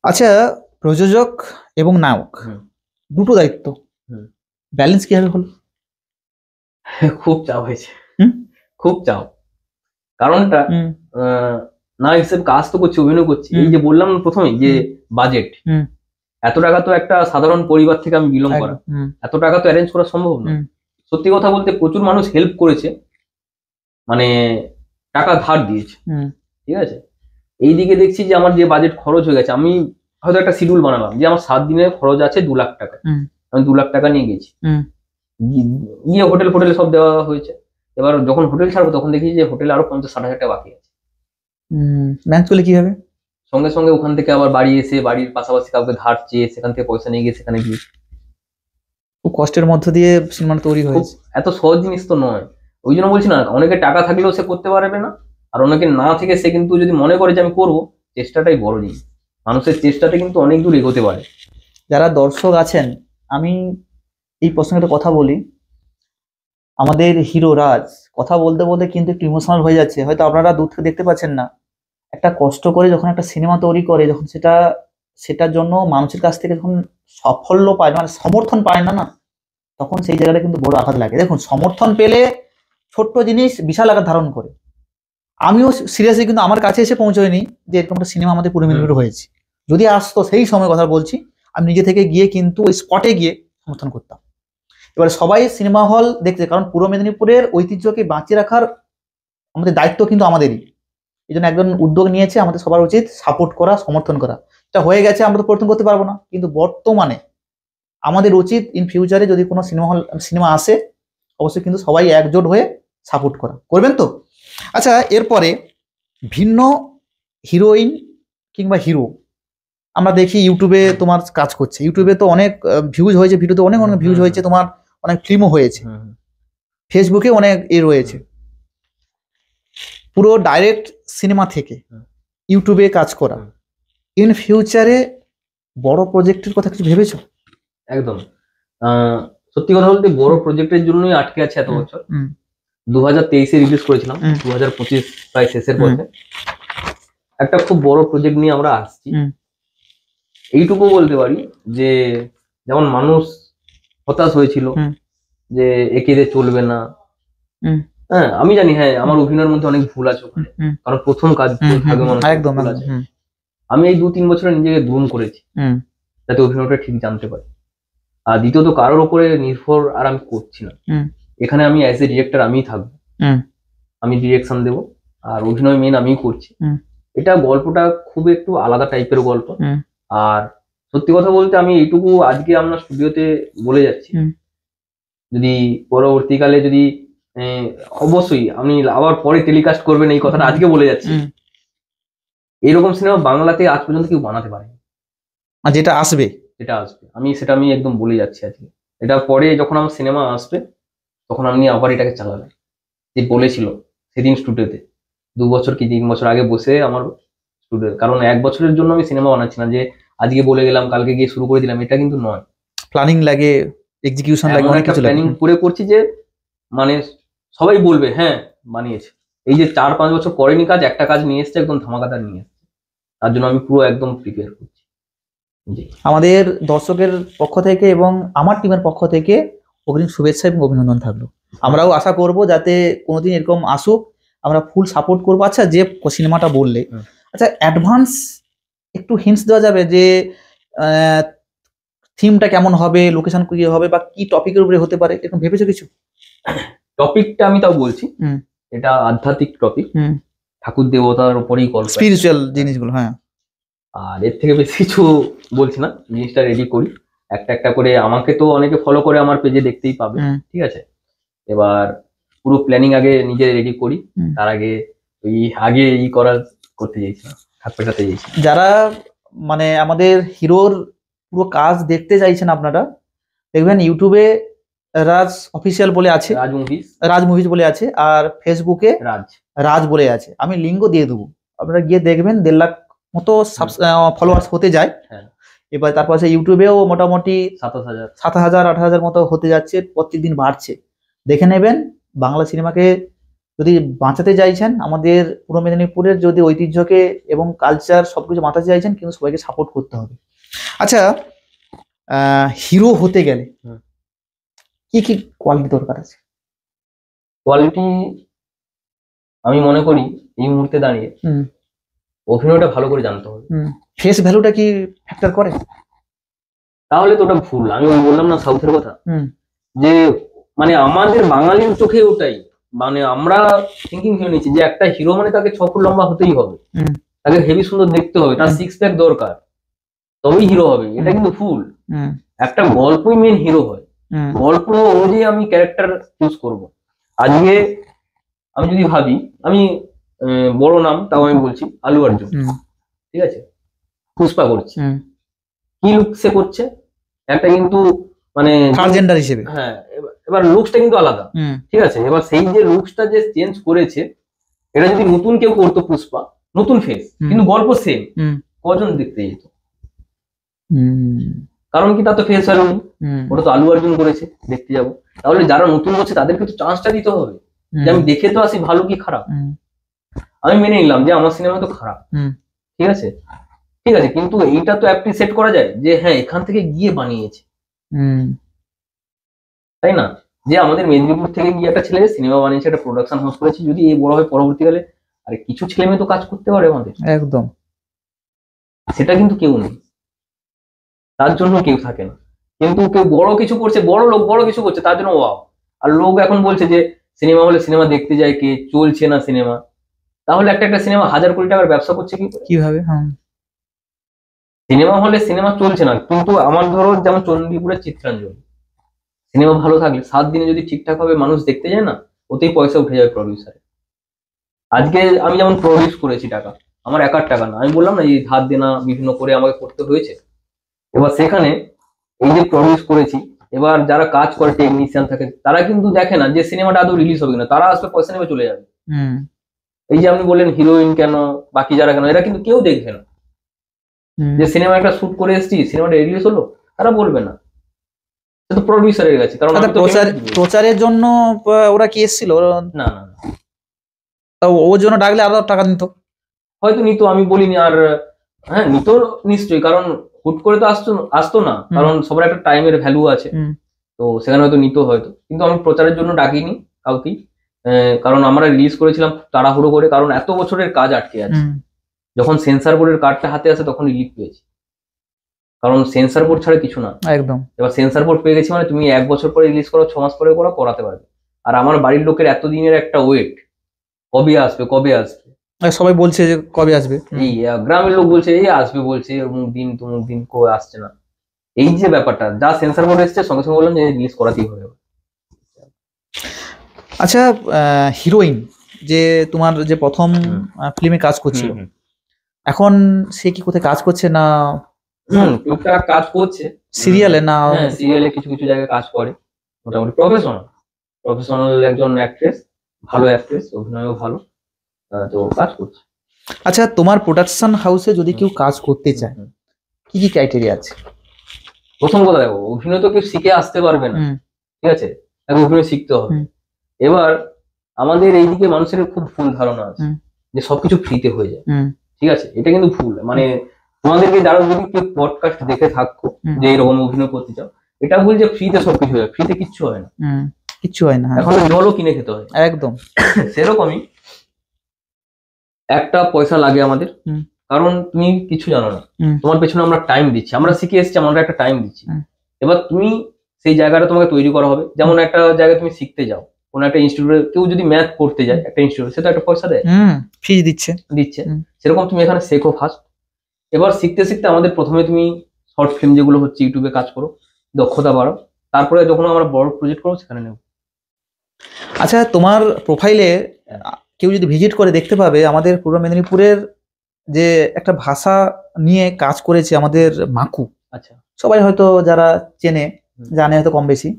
আচ্ছা, প্রযোজক এবং নায়ক দুটো দায়িত্ব, ব্যালেন্স কিভাবে হলো? খুব চাপ হয়েছে, খুব চাপ। কারণটা না হিসেবে কাজ তো করছি, অভিনয় করছি, এই যে বললাম প্রথমেই যে বাজেট, এত টাকা তো একটা সাধারণ পরিবার থেকে আমি বিলং করা, এত টাকা তো অ্যারেঞ্জ করা সম্ভব না। সত্যি কথা বলতে প্রচুর মানুষ হেল্প করেছে, মানে টাকা ধার দিয়েছে, ঠিক আছে। এইদিকে দেখছি যে আমার যে বাজেট খরচ হয়ে গেছে, আমি হয়তো একটা শিডিউল বানালাম যে আমার 7 দিনের খরচ আছে 2 লাখ টাকা, আমি 2 লাখ টাকা নিয়ে গেছি, গিয়ে হোটেলে সব দেওয়া হয়েছে। এবার যখন হোটেল ছাড়বো তখন দেখি যে হোটেলে আরো 50-60 হাজার টাকা বাকি আছে। ম্যানেজ করলে কিভাবে? সঙ্গে সঙ্গে ওখান থেকে আবার বাড়ি এসে বাড়ির পাশাপাশি কাউকে ধার চেয়ে সেখান থেকে পয়সা নিয়ে গিয়ে সেখানে গিয়ে খুব কষ্টের মধ্য দিয়ে সিনেমা তৈরি হয়েছে। এত সহজ জিনিস তো নয়, ওই জন্য বলছি না, অনেকে টাকা থাকলেও সে করতে পারবে না, আর অনেকে না থেকে সে কিন্তু যদি মনে করে যে আমি করবো, চেষ্টাটাই বড় জিনিস, মানুষের চেষ্টাতে কিন্তু অনেক দূর এগোতে পারে। যারা দর্শক আছেন, আমি এই প্রসঙ্গে কথা বলি, আমাদের হিরো রাজ কথা বলতে বলতে কিন্তু একটু ইমোশনাল হয়ে যাচ্ছে, হয়তো আপনারা দূর থেকে দেখতে পাচ্ছেন না। একটা কষ্ট করে যখন একটা সিনেমা তৈরি করে, যখন সেটার জন্য মানুষের কাছ থেকে যখন সাফল্য পায়, মানে সমর্থন পায় না, তখন সেই জায়গাটা কিন্তু বড় আঘাত লাগে। দেখুন, সমর্থন পেলে ছোট্ট জিনিস বিশাল আঘাত ধারণ করে। আমিও সিরিয়াসলি কিন্তু আমার কাছে এসে পৌঁছয়নি যে এরকম একটা সিনেমা আমাদের পূর্ব মেদিনীপুরে হয়েছে। যদি আসতো, সেই সময় কথা বলছি, আমি নিজে থেকে গিয়ে কিন্তু ওই স্পটে গিয়ে সমর্থন করতাম। এবার সবাই সিনেমা হল দেখছে, কারণ পূর্ব মেদিনীপুরের ঐতিহ্যকে বাঁচিয়ে রাখার আমাদের দায়িত্ব কিন্তু আমাদেরই। এই জন্য একজন উদ্যোগ নিয়েছে, আমাদের সবার উচিত সাপোর্ট করা, সমর্থন করা। এটা হয়ে গেছে, আমরা তো পরিবর্তন করতে পারবো না, কিন্তু বর্তমানে আমাদের উচিত ইন ফিউচারে যদি কোনো সিনেমা আসে, অবশ্যই কিন্তু সবাই একজোট হয়ে সাপোর্ট করা। করবেন তো? আচ্ছা, এরপরে ভিন্ন হিরোইন কিংবা হিরো আমরা দেখি ইউটিউবে তোমার কাজ করছে, ইউটিউবে তো অনেক ভিউজ হয়েছে, ভিডিওতে অনেক অনেক ভিউজ হয়েছে, তোমার অনেক ফিল্মও হয়েছে, ফেসবুকে অনেক রয়েছে, পুরো ডাইরেক্ট সিনেমা থেকে ইউটিউবে কাজ করা। ইন ফিউচারে বড় প্রজেক্টের কথা কিছু ভেবেছো? একদম, সত্যি কথা বলতে বড় প্রজেক্টের জন্যই আটকে আছে এত বছর। 2023-এ রিলিজ করেছিলাম, 2025 প্রায় শেষের পথে। একটা খুব বড় প্রজেক্ট নিয়ে আমরা আসছি। এইটুকু বলতে পারি যে যেমন মানুষ হতাশ হয়েছিল যে একে দিয়ে চলবে না, হ্যাঁ আমি জানি, হ্যাঁ আমার অভিনয়ের মধ্যে অনেক ভুল আছে ওখানে, কারণ প্রথম কাজ একদম। আমি এই 2-3 বছরে নিজেকে গ্রুম করেছি যাতে অভিনয়টা ঠিক জানতে পারি। আর দ্বিতীয়ত কারোর উপরে নির্ভর আর আমি করছি না, এখানে আমি অ্যাজ এ ডিরেক্টর আমিই থাকবো, আমি ডিরেকশন দেবো, আর অভিনয় মেন আমিই করছি। এটা গল্পটা খুব একটু আলাদা টাইপের গল্প। আর সত্যি কথা বলতে আমি এইটুকু আজকে আমরা স্টুডিওতে বলে যাচ্ছি, যদি পরবর্তীকালে যদি অবশ্যই আপনি আবার পরে টেলিকাস্ট করবেন এই কথাটা আজকে বলে যাচ্ছি, এইরকম সিনেমা বাংলাতে আজ পর্যন্ত কেউ বানাতে পারেনি। আর যেটা আসবে আমি একদম বলে যাচ্ছি আজকে, এটা পরে যখন আমার সিনেমা আসবে তখন আপনি আবার এটাকে চালাবেন। যে বলেছিল সেদিন স্টুডিওতে 2 বছর কি 3 বছর আগে বসে আমার স্টুডিও, কারণ 1 বছরের জন্য আমি সিনেমা বানাচ্ছি না যে আজকে বলে গেলাম কালকে গিয়ে শুরু করে দিলাম, এটা কিন্তু নয়। প্ল্যানিং লাগে, এক্সিকিউশন লাগে, অনেক কিছু প্ল্যানিং করে করছি যে মানে সবাই বলবে হ্যাঁ বানিয়েছে। এই যে 4-5 বছর করেনি কাজ, একটা কাজ নিয়ে এসছে একদম ধামাকাদার নিয়ে এসছে, তার জন্য আমি পুরো একদম প্রিপেয়ার করছি। আমাদের দর্শকের পক্ষ থেকে এবং আমার টিমের পক্ষ থেকে অগ্রিম শুভেচ্ছা এবং অভিনন্দন থাকলো। আমরাও আশা করব যাতে কোনোদিন এরকম আসুক, আমরা ফুল সাপোর্ট করবো। আচ্ছা, যে সিনেমাটা বললে, আচ্ছা অ্যাডভান্স একটু হিন্টস দেওয়া যাবে যে থিমটা কেমন হবে, লোকেশন কি হবে, বা কি টপিকের উপরে হতে পারে, এরকম ভেবেছো কিছু? টপিকটা আমি তাও বলছি, এটা আধ্যাত্মিক টপিক, ঠাকুর দেবতার উপরেই গল্প, স্পিরিচুয়াল জিনিসগুলো। হ্যাঁ, আর এর থেকে বেশি কিছু বলছি না, জিনিসটা রেডি করি একটা একটা করে। আমাকে তো অনেকে ফলো করে আমার পেজে দেখতেই পাবে, ঠিক আছে? এবার পুরো প্ল্যানিং আগে নিজে রেডি করি, তার আগে করতে চাইছি না, হাত পেটাতে চাইছি। যারা মানে আমাদের হিরোর পুরো কাজ দেখতে চাইছেন আপনারা, দেখবেন ইউটিউবে রাজ অফিসিয়াল বলে আছে, রাজ মুভিজ বলে আছে, আর ফেসবুকে রাজ বলে আছে। আমি লিঙ্কও দিয়ে দেবো, আপনারা গিয়ে দেখবেন। 1.5 লাখ মতো ফলোয়ার্স হতে যায়। এবার তারপর ইউটিউবেও মোটামুটি 7,000-8,000 মতো হতে যাচ্ছে, প্রত্যেকদিন বাড়ছে। দেখে নেবেন। বাংলা সিনেমাকে যদি বাঁচাতে চাইছেন, আমাদের পূর্ব মেদিনীপুরের যদি ঐতিহ্যকে এবং কালচার সবকিছু বাঁচাতে চাইছেন, কিন্তু সবাইকে সাপোর্ট করতে হবে। আচ্ছা, হিরো হতে গেলে কি কি কোয়ালিটি দরকার আছে? কোয়ালিটি আমি মনে করি এই মুহূর্তে দাঁড়িয়ে অভিনয়টা ভালো করে জানতে হবে। ফেস ভ্যালুটা কি ফ্যাক্টর করে? তাহলে তো ওটা ভুল। আমি বললাম না সাউথের কথা, যে মানে আমাদের বাঙালির চোখে ওটাই, মানে আমরা থিঙ্কিং হয়ে নিচ্ছি যে একটা হিরো মানে তাকে 6 ফুট লম্বা হতেই হবে, তাকে হেভি সুন্দর দেখতে হবে, তার 6 প্যাক দরকার, তবেই হিরো হবে। এটা কিন্তু ভুল। একটা গল্পই মেন হিরো হয়, গল্প অনুযায়ী আমি ক্যারেক্টার চুজ করব। আজকে আমি যদি ভাবি, আমি বড় নাম তাও আমি বলছি আলু অর্জুন, ঠিক আছে, পুষ্পা করছে, কি লুক সে করছে একটা, কিন্তু মানে ট্রান্সজেন্ডার হিসেবে, হ্যাঁ, এবার লুকসটা কিন্তু আলাদা, ঠিক আছে। এবার সেই যে লুকসটা যে চেঞ্জ করেছে, এটা যদি নতুন কেউ করতো, পুষ্পা নতুন ফেস কিন্তু গল্প সেম, কজন দেখতে যেত? কারণ কি, তার তো ফেস ভ্যালু নেই, ওটা তো আলু অর্জুন করেছে, দেখতে যাবো। তাহলে যারা নতুন করছে তাদেরকে তো চান্সটা দিতে হবে, যে আমি দেখে তো আসি ভালো কি খারাপ। আমি মেনে নিলাম যে আমার সিনেমা তো খারাপ, ঠিক আছে, কিন্তু এইটা তো অ্যাপ্রিসিয়েট করা যায় যে হ্যাঁ এখান থেকে গিয়ে বানিয়েছে, তাই না? যে আমাদের মেদিনীপুর থেকে গিয়ে একটা ছেলে সিনেমা বানিয়েছে, একটা প্রোডাকশন হাউস করেছে, যদি এই বড় হয় পরবর্তীকালে, আরে কিছু ছেলে মেয়ে তো কাজ করতে পারে আমাদের, একদম। সেটা কিন্তু কেউ নেই, তার জন্য কেউ থাকে না। কিন্তু কেউ বড় কিছু করছে, বড় লোক বড় কিছু করছে, তার জন্য ওয়াও। আর লোক এখন বলছে যে সিনেমা হলে সিনেমা দেখতে যায় কে, চলছে না সিনেমা। তাহলে একটা সিনেমা 1,000 কোটি টাকার ব্যবসা করছে কিভাবে? সিনেমা হলে সিনেমা চলছে না, কিন্তু আমার ধরো যেমন চণ্ডীপুরের চিত্রাঞ্জলি, সিনেমা ভালো থাকলে 7 দিনে যদি ঠিকঠাক ভাবে মানুষ দেখতে যায় না, ওতেই পয়সা উঠে যাবে প্রডিউসারে। আজকে আমি যেমন প্রডিউস করেছি টাকা, আমার একার টাকা না, আমি বললাম না এই ধার দেনা বিভিন্ন করে আমাকে করতে হয়েছে। এবার সেখানে এই যে প্রডিউস করেছি, এবার যারা কাজ করে টেকনিশিয়ান থাকে তারা কিন্তু দেখে না যে সিনেমাটা আদৌ রিলিজ হবে কিনা, তারা আসবে পয়সা নেবে চলে যাবে। এই যে আপনি বললেন হিরোইন কেন, বাকি যারা কেন, এরা কিন্তু কেউ দেখবে না যে সিনেমা একটা শুট করে এসেছি, সিনেমাটা রিলিজ হলো, তারা বলবে না, তো প্রডিউসারের কাছে। কারণ প্রচারের জন্য ওরা কি এসেছিল? না না, ওর জন্য ডাকলে আরো টাকা নিত, হয়তো নিত, আমি বলিনি। আর হ্যাঁ নিত নিশ্চয়ই, কারণ হুট করে তো আসতো না, কারণ সবার একটা টাইমের ভ্যালু আছে, তো সেখানে হয়তো নিত হয়তো। কিন্তু আমি প্রচারের জন্য ডাকিনি কাউকেই, কারণ আমরা রিলিজ করেছিলাম তাড়াহুড়ো করে, কারণ এত বছরের কাজ আটকে আছে। যখন সেন্সার বোর্ডের কার্ডটা হাতে আসে তখন রিলিজ পেয়েছি, কারণ সেন্সার বোর্ড ছাড়া কিছু না একদম। এবার সেন্সার বোর্ড পেয়ে গেছি মানে তুমি 1 বছর পরে রিলিজ করো, 6 মাস পরে করো, করাতে পারবে। আর আমার বাড়ির লোকের এতদিনের একটা ওয়েট, কবে আসবে কবে আসবে, সবাই বলছে যে কবে আসবে, এই গ্রামের লোক বলছে এই আসবে, বলছে অমুক দিন তমুক দিন, কই আসছে না। এই যে ব্যাপারটা, যা সেন্সার বোর্ড এসছে সঙ্গে সঙ্গে বললাম যে রিলিজ করাতেই হবে। আচ্ছা, হিরোইন যে তোমার যে প্রথম ফিল্মে কাজ করছিল, এখন সে কি কোথায় কাজ করছে না? টুকটাক কাজ করছে সিরিয়ালে, না সিরিয়ালে কিছু কিছু জায়গায় কাজ করে, মোটামুটি প্রফেশনাল একজন অ্যাক্ট্রেস, ভালো অ্যাক্ট্রেস, অভিনয়ও ভালো, তো কাজ করছে। আচ্ছা, তোমার প্রোডাকশন হাউসে যদি কেউ কাজ করতে চায় কি কি ক্রাইটেরিয়া আছে? প্রথম কথা দেখো, অভিনয় তো কেউ শিখে আসতে পারবে না, ঠিক আছে, অভিনয় শিখতে হবে। এবার আমাদের এইদিকে মানুষের খুব ভুল ধারণা আছে যে সবকিছু ফ্রিতে হয়ে যায়, ঠিক আছে, এটা কিন্তু ভুল। মানে তোমাদেরকে যারা যদি কেউ পডকাস্ট দেখে থাকো যে এরকম অভিনয় করতে চাও, এটা ভুল যে ফ্রিতে সবকিছু হয়, ফ্রিতে কিচ্ছু হয় না, কিচ্ছু হয় না। এখন জলও কিনে খেতে হয়, একদম সেরকমই একটা পয়সা লাগে আমাদের, কারণ তুমি কিছু জানো না, তোমার পেছনে আমরা টাইম দিচ্ছি, আমরা শিখে এসেছি, আমরা একটা টাইম দিচ্ছি। এবার তুমি সেই জায়গাটা তোমাকে তৈরি করা হবে। যেমন একটা জায়গায় তুমি শিখতে যাও, কোন একটা ইনস্টিটিউটে কেউ যদি ম্যাথ করতে যায় একটা ইনস্টিটিউট, সেটা একটা পয়সা দেয়, ফিজ দিচ্ছে। সেরকম তুমি এখানে শেখো ফার্স্ট। এবার শিখতে শিখতে আমাদের প্রথমে তুমি শর্ট ফিল্ম যেগুলো হচ্ছে ইউটিউবে কাজ করো, দক্ষতা বাড়ো, তারপরে যখন আমরা বড় প্রজেক্ট করবো সেখানে নেব। আচ্ছা, তোমার প্রোফাইলে কেউ যদি ভিজিট করে দেখতে পাবে আমাদের পূর্ব মেদিনীপুরের যে একটা ভাষা নিয়ে কাজ করেছে আমাদের মাকু। আচ্ছা, সবাই হয়তো যারা চেনে জানে হয়তো কম বেশি,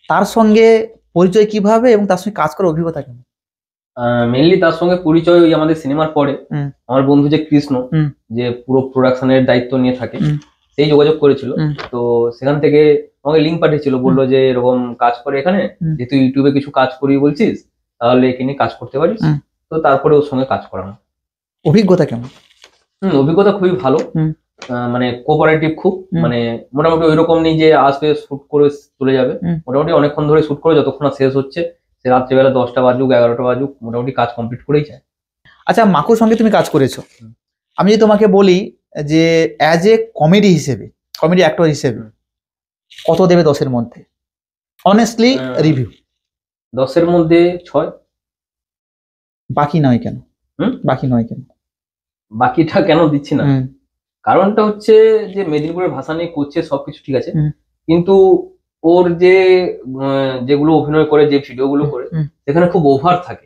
তার সঙ্গে পরিচয় কিভাবে এবং তার সঙ্গে কাজ করার অভিজ্ঞতা কেমন? মেইনলি তার সঙ্গে পরিচয় ওই আমাদের সিনেমার পরে আমার বন্ধু যে কৃষ্ণ, যে পুরো প্রোডাকশনের দায়িত্ব নিয়ে থাকে, সেই যোগাযোগ করেছিল। তো সেখান থেকে আমাকে লিঙ্ক পাঠিয়েছিল, বললো যে এরকম কাজ করে এখানে, যেহেতু ইউটিউবে কিছু কাজ করি বলছিস, তাহলে এখানে কাজ করতে পারিস। তো তারপরে ওর সঙ্গে কাজ করানো। অভিজ্ঞতা কেমন? অভিজ্ঞতা খুবই ভালো, মানে কোঅপারেটিভ খুব, মানে মোটামুটি ওইরকম নেই যে আসবে শুট করে চলে যাবে, মোটামুটি অনেকক্ষণ ধরে শুট করে যতক্ষণ শেষ হচ্ছে, সে রাত্রিবেলা 10টা বাজুক 11টা বাজুক, মোটামুটি কাজ কমপ্লিট করেই যায়। আচ্ছা, মাকুর সঙ্গে তুমি কাজ করেছো, আমি যদি তোমাকে বলি যে অ্যাজ এ কমেডি হিসেবে, কমেডি অ্যাক্টর হিসেবে কত দেবে 10-এর মধ্যে? Honestly review. 10-এর মধ্যে 6। বাকি নয় কেন? বাকিটা কেন দিচ্ছি না, কারণটা হচ্ছে যে মেদিনীপুরের ভাষা নিয়ে করছে, সবকিছু ঠিক আছে, কিন্তু ওর যে যেগুলো অভিনয় করে, যে ভিডিওগুলো করে, সেখানে খুব ওভার থাকে,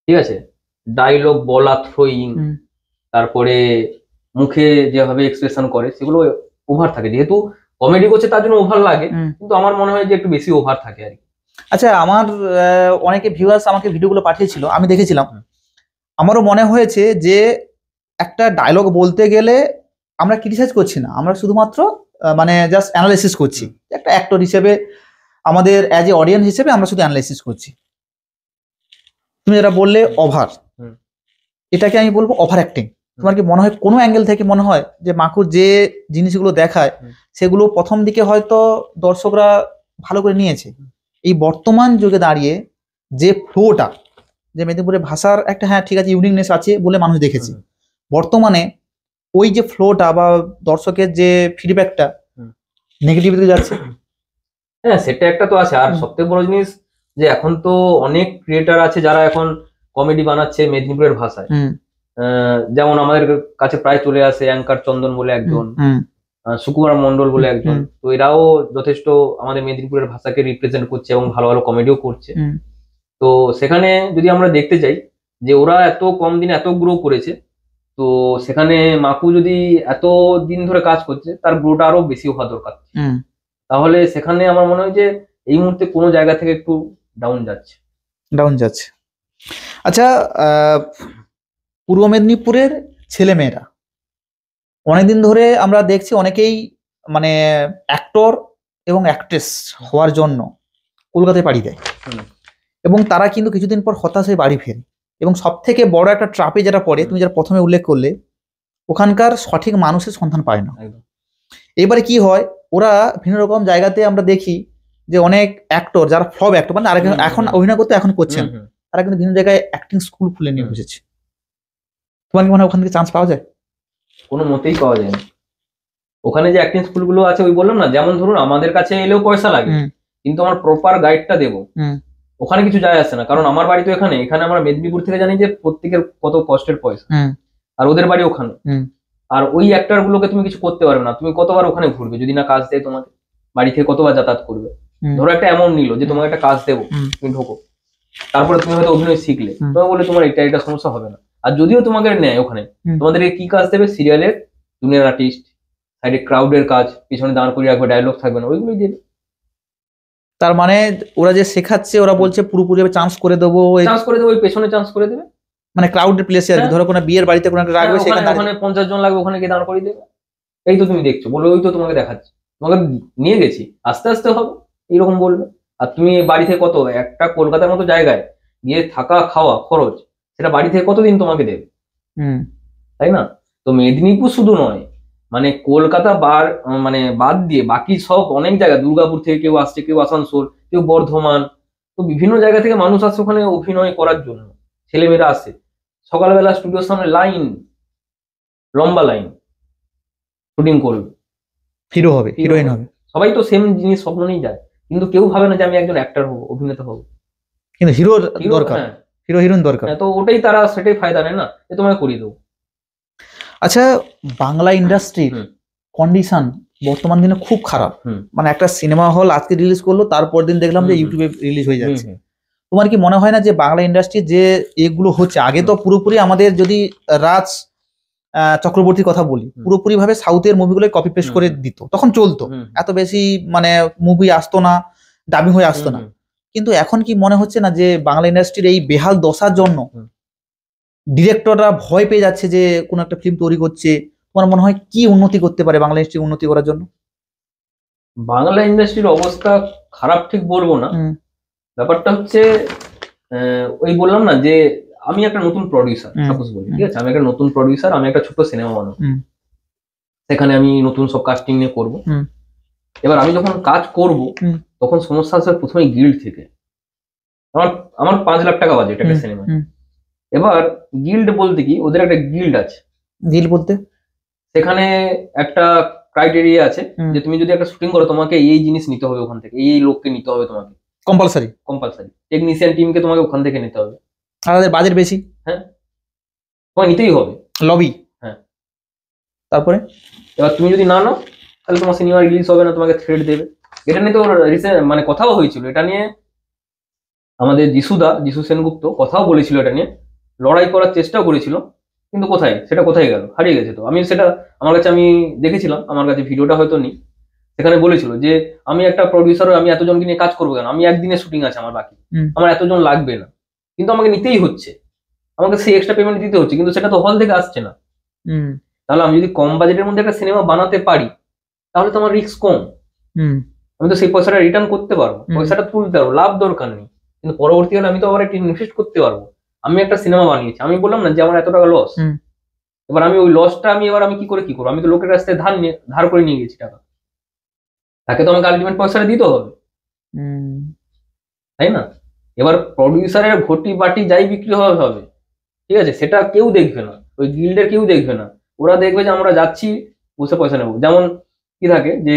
ঠিক আছে, ডায়লগ বলা, থ্রোয়িং, তারপরে মুখে যেভাবে এক্সপ্রেশন করে সেগুলো ওভার থাকে। যেহেতু কমেডি করছে তার জন্য ওভার লাগে, কিন্তু আমার মনে হয় যে একটু বেশি ওভার থাকে আর কি। আচ্ছা, আমার অনেকে ভিউয়ার্স আমাকে ভিডিওগুলো পাঠিয়েছিল, আমি দেখেছিলাম, আমারও মনে হয়েছে যে একটা ডায়লগ বলতে গেলে আমরা ক্রিটিসাইজ করছি না, আমরা শুধুমাত্র মানে জাস্ট অ্যানালাইসিস করছি। একটা অ্যাক্টর হিসেবে আমাদের অ্যাজ এ অডিয়েন্স হিসেবে আমরা শুধু অ্যানালাইসিস করছি। তুমি যেটা বললে ওভার, এটাকে আমি বলবো ওভার অ্যাক্টিং। তোমার কি মনে হয় কোনো অ্যাঙ্গেল থেকে মনে হয় যে মাকুর যে জিনিসগুলো দেখায় সেগুলো প্রথম দিকে হয়তো দর্শকরা ভালো করে নিয়েছে, এই বর্তমান যুগে দাঁড়িয়ে যে ফ্লোটা, যে মেদিনীপুরের ভাষার একটা, হ্যাঁ ঠিক আছে, ইউনিকনেস আছে বলে মানুষ দেখেছে, বর্তমানে ওই যে ফ্লোটা বা দর্শকের যে ফিডব্যাকটা নেগেটিভিটি যাচ্ছে? হ্যাঁ, সেটা একটা তো আছে। আর সবথেকে বড় জিনিস যে এখন তো অনেক ক্রিয়েটার আছে যারা এখন কমেডি বানাচ্ছে মেদিনীপুরের ভাষায়। যেমন আমাদের কাছে প্রায় চলে আসে অ্যাঙ্কার চন্দন বলে একজন, সুকুমার মন্ডল বলে একজন, তো এরাও যথেষ্ট আমাদের মেদিনীপুরের ভাষাকে রিপ্রেজেন্ট করছে এবং ভালো ভালো কমেডিও করছে। তো সেখানে যদি আমরা দেখতে যাই যে ওরা এত কম দিনে এত গ্রো করেছে, তো সেখানে মাকু যদি এত দিন ধরে কাজ করছে তার গ্রোটা আরো বেশি হওয়া দরকার। তাহলে সেখানে আমার মনে হয় যে এই মুহূর্তে কোনো জায়গা থেকে একটু ডাউন যাচ্ছে। আচ্ছা, পূর্ব মেদিনীপুরের ছেলে মেয়েরা অনেকদিন ধরে আমরা দেখছি অনেকেই মানে অ্যাক্টর এবং অ্যাক্ট্রেস হওয়ার জন্য কলকাতায় পাড়ি দেয়, এবং তারা কিন্তু কিছুদিন পর হতাশ হয়ে বাড়ি ফেরে। এবং সব থেকে বড় একটা ট্রাপে যেটা পড়ে, তুমি যেটা প্রথমে উল্লেখ করলে, ওখানকার সঠিক মানুষের সন্ধান পায় না। এবারে কি হয়, ওরা ভিন্ন রকম জায়গাতে আমরা দেখি যে অনেক অ্যাক্টর যারা ফ্লপ অ্যাক্টর, মানে এখন অভিনয় করতে এখন করছেন, তারা কিন্তু বিভিন্ন জায়গায় অ্যাক্টিং স্কুল খুলে নিয়ে বসেছে। তোমার কি মনে হয় ওখান থেকে চান্স পাওয়া যায়? কোনো মতেই পাওয়া যায় না। ওখানে যে অ্যাক্টিং স্কুলগুলো আছে, ওই বললাম না, যেমন ধরুন আমাদের কাছে এলেও পয়সা লাগে, কিন্তু আমার প্রপার গাইডটা দেবো, ওখানে কিছু যায় আসে না। কারণ আমার বাড়ি তো এখানে আমরা মেদিনীপুর থেকে জানি যে প্রত্যেকের কত কষ্টের পয়সা, আর ওদের বাড়ি ওখানে। আর ওই অ্যাক্টর গুলোকে তুমি কিছু করতে পারবে না। তুমি কতবার ওখানে ঘুরবে যদি না কাজ দেয় তোমাকে? বাড়ি থেকে কতবার যাতায়াত করবে? ধরো একটা অ্যামাউন্ট নিল যে তোমাকে একটা কাজ দেবো, তুমি ঢোকো, তারপরে তুমি হয়তো অভিনয় শিখলে, তোমাকে বলে তোমার এটা সমস্যা হবে না। আর যদিও তোমাকে নেয় ওখানে, তোমাদেরকে কি কাজ দেবে? সিরিয়ালের জুনিয়র আর্টিস্ট, সাইডে ক্রাউডের কাজ, পিছনে দাঁড় করিয়ে রাখবে, ডায়লগ থাকবে না, ওইগুলোই দেবে। তার মানে ওরা যে শেখাচ্ছে, ওরা বলছে পুরোপুরি চান্স করে দেবো, ওই পেছনে চান্স করে দেবে, মানে ক্রাউডের প্লেসে আর কি। ধরো কোনো বিয়ের বাড়িতে কোনো একটা রাখবে, ওখানে 50 জন লাগবে, ওখানে গিয়ে দাঁড় করিয়ে দেবে। এই তো তুমি দেখছো, বলবে ওই তো তোমাকে দেখাচ্ছে, তোমাকে নিয়ে গেছি, আস্তে আস্তে হবে, এইরকম বলবে। আর তুমি বাড়ি থেকে কত, একটা কলকাতার মতো জায়গায় গিয়ে থাকা খাওয়া খরচ, সেটা বাড়ি থেকে কতদিন তোমাকে দেবে? তাই না? তো মেদিনীপুর শুধু নয়, মানে কলকাতা মানে বাদ দিয়ে বাকি সব অনেক জায়গা, দুর্গাপুর থেকে কেউ আসছে, কেউ আসানসোল, কেউ বর্ধমান, তো বিভিন্ন জায়গা থেকে মানুষ আসছে ওখানে অভিনয় করার জন্য। ছেলেমেয়েরা আসে, সকালবেলা স্টুডিওর সামনে লাইন, লম্বা লাইন, শুটিং করবে, হিরো হবে, হিরোইন হবে, সবাই তো সেম জিনিস স্বপ্ন নিয়ে যায়, কিন্তু কেউ ভাবে না যে আমি একজন অ্যাক্টর হবো, অভিনেতা হবো। কিন্তু হিরো দরকার, হিরো হিরোইন দরকার। তো ওটাই তারা সেটাই ফায়দা নেয় না, যে তোমায় করিয়ে দেবো। আচ্ছা, বাংলা ইন্ডাস্ট্রির কন্ডিশন বর্তমান দিনে খুব খারাপ। মানে একটা সিনেমা হল আজকে রিলিজ করলো, তারপর দিন দেখলাম যে ইউটিউবে রিলিজ হয়ে যাচ্ছে। তোমার কি মনে হয় না যে বাংলা ইন্ডাস্ট্রি যে এগুলো হচ্ছে, আগে তো পুরোপুরি আমাদের যদি রাজ চক্রবর্তীর কথা বলি, পুরোপুরি ভাবে সাউথের মুভিগুলো কপি পেস্ট করে দিত, তখন চলতো, এত বেশি মানে মুভি আসতো না, ডাবিং হয়ে আসতো না। কিন্তু এখন কি মনে হচ্ছে না যে বাংলা ইন্ডাস্ট্রির এই বেহাল দশার জন্য ডিরেক্টররা ভয় পেয়ে যাচ্ছে যে কোন একটা ফিল্ম তৈরি করছে? তোমার মনে হয় কি উন্নতি করতে পারে বাংলা ইন্ডাস্ট্রি উন্নতি করার জন্য? বাংলা ইন্ডাস্ট্রির অবস্থা খারাপ ঠিক বলবো না, ব্যাপারটা হচ্ছে ওই বললাম না যে আমি একটা নতুন প্রডিউসার, সাপোজ বলি, ঠিক আছে, আমি একটা নতুন প্রডিউসার, আমি একটা ছোট সিনেমা বানাবো, সেখানে আমি নতুন সব কাস্টিং নিয়ে করবো। এবার আমি যখন কাজ করব, তখন সমস্যা আসবে প্রথমে গিল্ড থেকে। আমার 5 লাখ টাকা বাজেট একটা সিনেমা। এবার গিল্ড বলতে কি, ওদের একটা গিল্ড আছে। গিল্ড বলতে সেখানে একটা ক্রাইটেরিয়া আছে যে তুমি যদি একটা শুটিং করো, তোমাকে এই জিনিস নিতে হবে ওখান থেকে, এই লোককে নিতে হবে, তোমাকে কম্পালসারি টেকনিশিয়ান টিমকে তোমাকে ওখান থেকে নিতে হবে। আর তাদের বাজেট বেশি, হ্যাঁ, তোমাকে নিতেই হবে, লবি। হ্যাঁ, তারপরে এবার তুমি যদি না নাও, তাহলে তোমার সিনেমা রিলিজ হবে না, তোমাকে থ্রেট দেবে। এটা নিয়ে তো মানে কথাও হয়েছিল, এটা নিয়ে আমাদের যিশু সেনগুপ্ত কথাও বলেছিল, এটা নিয়ে লড়াই করার চেষ্টাও করেছিল, কিন্তু কোথায় গেল, হারিয়ে গেছে। তো আমি সেটা আমার কাছে আমি দেখেছিলাম, আমার কাছে ভিডিওটা হয়তো নেই, সেখানে বলেছিল যে আমি একটা প্রডিউসার, আমি এতজনকে নিয়ে কাজ করবো কেন, আমি একদিনের শুটিং আছে আমার বাকি, আমার এতজন লাগবে না, কিন্তু আমাকে নিতেই হচ্ছে, আমাকে সেই এক্সট্রা পেমেন্ট দিতে হচ্ছে, কিন্তু সেটা তো হল থেকে আসছে না। তাহলে আমি যদি কম বাজেটের মধ্যে একটা সিনেমা বানাতে পারি, তাহলে তো আমার রিস্ক কম, আমি তো সেই পয়সাটা রিটার্ন করতে পারবো, পয়সাটা তুলতে পারবো, লাভ দরকার নেই, কিন্তু পরবর্তীকালে আমি তো আবার একটা ইনভেস্ট করতে পারবো। আমি একটা সিনেমা বানিয়েছি, আমি বললাম না যে আমার এত টাকা লস, এবার আমি ওই লসটা আমি কি করবো, আমি তো লোকের কাছ থেকে ধার করে নিয়ে গেছি টাকা, তাকে তো আমাকে আলটিমেট পয়সাটা দিতে হবে, তাই না? এবার প্রডিউসারের ঘটি বাটি যাই বিক্রি হবে, ঠিক আছে, সেটা কেউ দেখবে না, ওই গিল্ডের কেউ দেখবে না, ওরা দেখবে যে আমরা যাচ্ছি বসে পয়সা নেবো। যেমন কি থাকে যে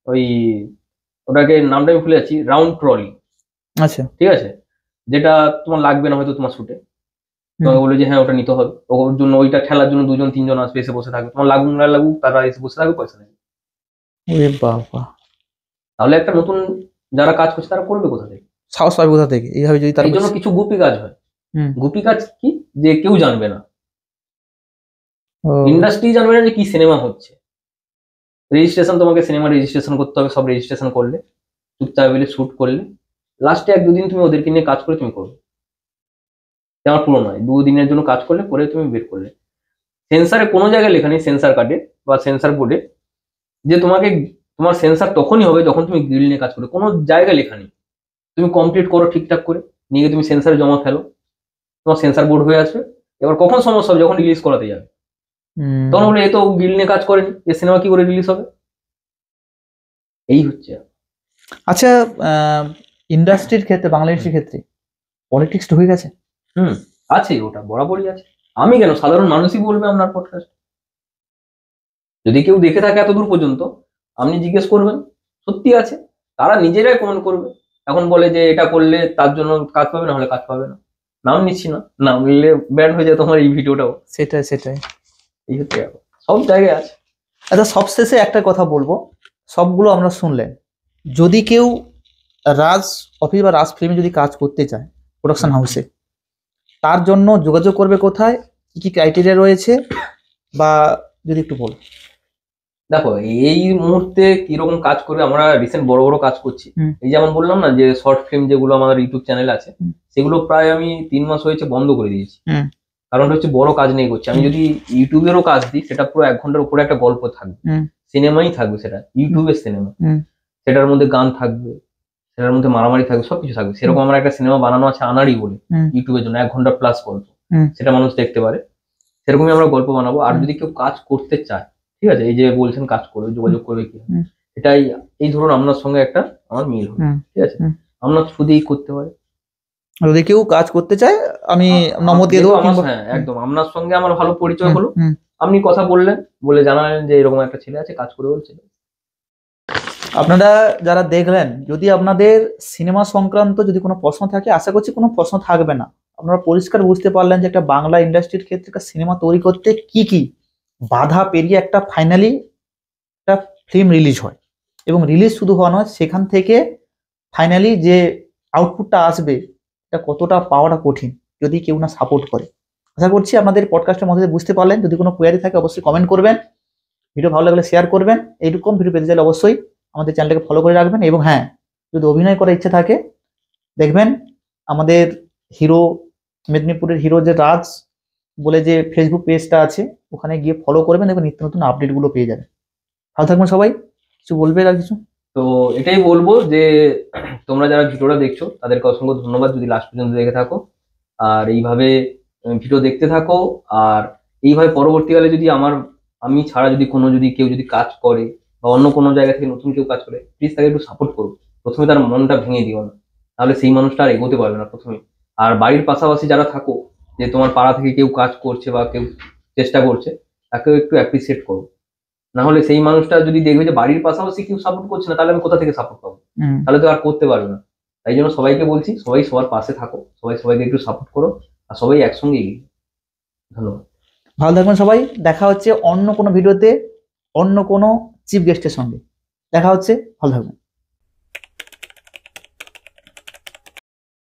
ওই ওটাকে নামটা আমি ভুলে যাচ্ছি, রাউন্ড ট্রলি, আচ্ছা, ঠিক আছে, যেটা তোমার লাগবে না হয়তো তোমার শুটে, তোমাকে বলে যে হ্যাঁ ওটা নিতে হবে, ওর জন্য ওইটা ঠেলার জন্য 2-3 জন আসবে, এসে বসে থাকবে, তোমার লাগুক না লাগুক তারা এসে বসে থাকবে, পয়সা নেবে। তাহলে একটা নতুন যারা কাজ করছে তারা করবে কোথা থেকে, সাহস পাবে কোথা থেকে? এইভাবে যদি তার জন্য কিছু গুপি কাজ হয়। গুপি কাজ কি, যে কেউ জানবে না, ইন্ডাস্ট্রি জানবে না যে কি সিনেমা হচ্ছে। রেজিস্ট্রেশন, তোমাকে সিনেমা রেজিস্ট্রেশন করতে হবে, সব রেজিস্ট্রেশন করলে, চুপচাপ বলে শুট করলে, লাস্টে 1-2 দিন তুমি ওদেরকে নিয়ে কাজ করে তুমি করবে, আমার পুরো নয় 2 দিনের জন্য কাজ করলে, করে তুমি বের করলে। সেন্সারে কোনো জায়গায় লেখা নেই, সেন্সার কার্ডে বা সেন্সার বোর্ডে, যে তোমাকে তোমার সেন্সার তখনই হবে যখন তুমি গ্রিল নিয়ে কাজ করবে, কোনো জায়গায় লেখা নেই। তুমি কমপ্লিট করো ঠিকঠাক করে, নিয়ে তুমি সেন্সারে জমা ফেলো, তোমার সেন্সার বোর্ড হয়ে আসবে। এবার কখন সমস্যা হবে, যখন রিলিজ করাতে যাবে, তখন বলে এ তো গ্রিল নিয়ে কাজ করেনি, এ সিনেমা কি করে রিলিজ হবে। এই হচ্ছে। আচ্ছা, ইন্ডাস্ট্রির ক্ষেত্রে, বাংলা ইন্ডাস্ট্রির ক্ষেত্রে পলিটিক্স ঢুকে গেছে। আছে, ওটা বরাবরই আছে। আমি কেন, সাধারণ মানুষই বলবে আপনার পডকাস্ট। যদি কেউ দেখে থাকে এত দূর পর্যন্ত, আপনি জিজ্ঞেস করবেন, সত্যি আছে। তারা নিজেরাই কমেন্ট করবে। এখন বলে যে এটা করলে তার জন্য কাজ পাবে, না হলে কাজ পাবে না। নাম নিচ্ছি না, নাম নিলে ব্যান হয়ে যায় তোমার এই ভিডিওটাও। সেটাই এই হচ্ছে, সব জায়গায় আছে। আচ্ছা, সবশেষে একটা কথা বলবো, সবগুলো আমরা শুনলেন, যদি কেউ রাজ অফিস বা রাজ ফিল্মে যদি কাজ করতে চায় প্রোডাকশন হাউসে, তার জন্য যোগাযোগ করবে কোথায়, কি কি ক্রাইটেরিয়া রয়েছে, বা যদি একটু বল। দেখো, এই মুহূর্তে কিরকম কাজ করবে, আমরা রিসেন্ট বড় বড় কাজ করছি। এই যেমন বললাম না, যে শর্ট ফিল্ম যেগুলো আমাদের ইউটিউব চ্যানেল আছে, সেগুলো প্রায় আমি 3 মাস হয়েছে বন্ধ করে দিয়েছি। কারণ হচ্ছে বড় কাজ নেই করছি। আমি যদি ইউটিউবেরও কাজ দিই, সেটা পুরো 1 ঘন্টার উপরে একটা গল্প থাকবে, সিনেমাই থাকবে, সেটা ইউটিউবের সিনেমা, সেটার মধ্যে গান থাকবে, সেটার মধ্যে মারামারি থাকবে, সবকিছু থাকবে। সেরকম আমার একটা সিনেমা বানানো আছে আনাড়ি বলে, ইউটিউবের জন্য 1 ঘন্টা প্লাস গল্প, সেটা মানুষ দেখতে পারে। সেরকমই আমরা গল্প বানাবো। আর যদি কেউ কাজ করতে চায়, ঠিক আছে, এই যে বলছেন কাজ করবে, যোগাযোগ করবে কি, এটাই এই ধরুন আপনার সঙ্গে একটা আমার মিল হবে, ঠিক আছে, আপনার শুধুই করতে পারে। যদি কেউ কাজ করতে চায়, আমি নম্বর দিয়ে দেবো। হ্যাঁ, একদম, আপনার সঙ্গে আমার ভালো পরিচয় হলো, আপনি কথা বললেন, বলে জানালেন যে এরকম একটা ছেলে আছে, কাজ করে বলছে। আপনারা যারা দেখলেন, যদি আপনাদের সিনেমা সংক্রান্ত যদি কোনো প্রশ্ন থাকে, আশা করছি কোনো প্রশ্ন থাকবে না। আপনারা পরিষ্কার বুঝতে পারলেন যে একটা বাংলা ইন্ডাস্ট্রির ক্ষেত্রে একটা সিনেমা তৈরি করতে কি কি বাধা পেরিয়ে একটা ফাইনালি একটা ফিল্ম রিলিজ হয়, এবং রিলিজ শুধু হওয়া নয়, সেখান থেকে ফাইনালি যে আউটপুটটা আসবে, এটা কতটা পাওয়াটা কঠিন যদি কেউ না সাপোর্ট করে। আশা করছি আপনাদের পডকাস্টের মধ্যে বুঝতে পারলেন। যদি কোনো কোয়ারি থাকে অবশ্যই কমেন্ট করবেন, ভিডিও ভালো লাগলে শেয়ার করবেন। এইরকম ভিডিও পেতে চাইলে অবশ্যই আমাদের চ্যানেলটাকে ফলো করে রাখবেন। এবং হ্যাঁ, যদি অভিনয় করার ইচ্ছা থাকে, দেখবেন আমাদের হিরো, মেদিনীপুরের হিরো যে রাজ বলে যে ফেসবুক পেজটা আছে, ওখানে গিয়ে ফলো করবেন, দেখবেন নিত্য নতুন আপডেটগুলো পেয়ে যাবেন। ভালো থাকবেন সবাই। কিছু বলবে আর কিছু? তো এটাই বলবো যে তোমরা যারা ভিডিওটা দেখছো তাদেরকে অসংখ্য ধন্যবাদ, যদি লাস্ট পর্যন্ত দেখে থাকো, আর এইভাবে ভিডিও দেখতে থাকো। আর এইভাবে পরবর্তীকালে যদি আমি ছাড়া যদি কেউ যদি কাজ করে, বা অন্য কোনো জায়গা থেকে নতুন কেউ কাজ করে, প্লিজ তাকে একটু সাপোর্ট করো। প্রথমে তার মনটা ভেঙে দিও না, তাহলে সেই মানুষটা আর এগোতে পারবে না প্রথমে। আর বাড়ির পাশাপাশি যারা থাকো, যে তোমার পাড়া থেকে কেউ কাজ করছে বা কেউ চেষ্টা করছে, তাকেও একটু অ্যাপ্রিসিয়েট করো। না হলে সেই মানুষটা যদি দেখবে যে বাড়ির পাশাপাশি কেউ সাপোর্ট করছে না, তাহলে আমি কোথা থেকে সাপোর্ট পাবো? তাহলে তো আর করতে পারবে না। তাই জন্য সবাইকে বলছি, সবাই সবার পাশে থাকো, সবাই সবাইকে একটু সাপোর্ট করো, আর সবাই একসঙ্গে এগিয়ে। ধন্যবাদ। ভালো থাকবেন সবাই। দেখা হচ্ছে অন্য কোনো ভিডিওতে, অন্য কোনো চিফ গেস্টের সঙ্গে দেখা হচ্ছে। ভালো থাকবেন।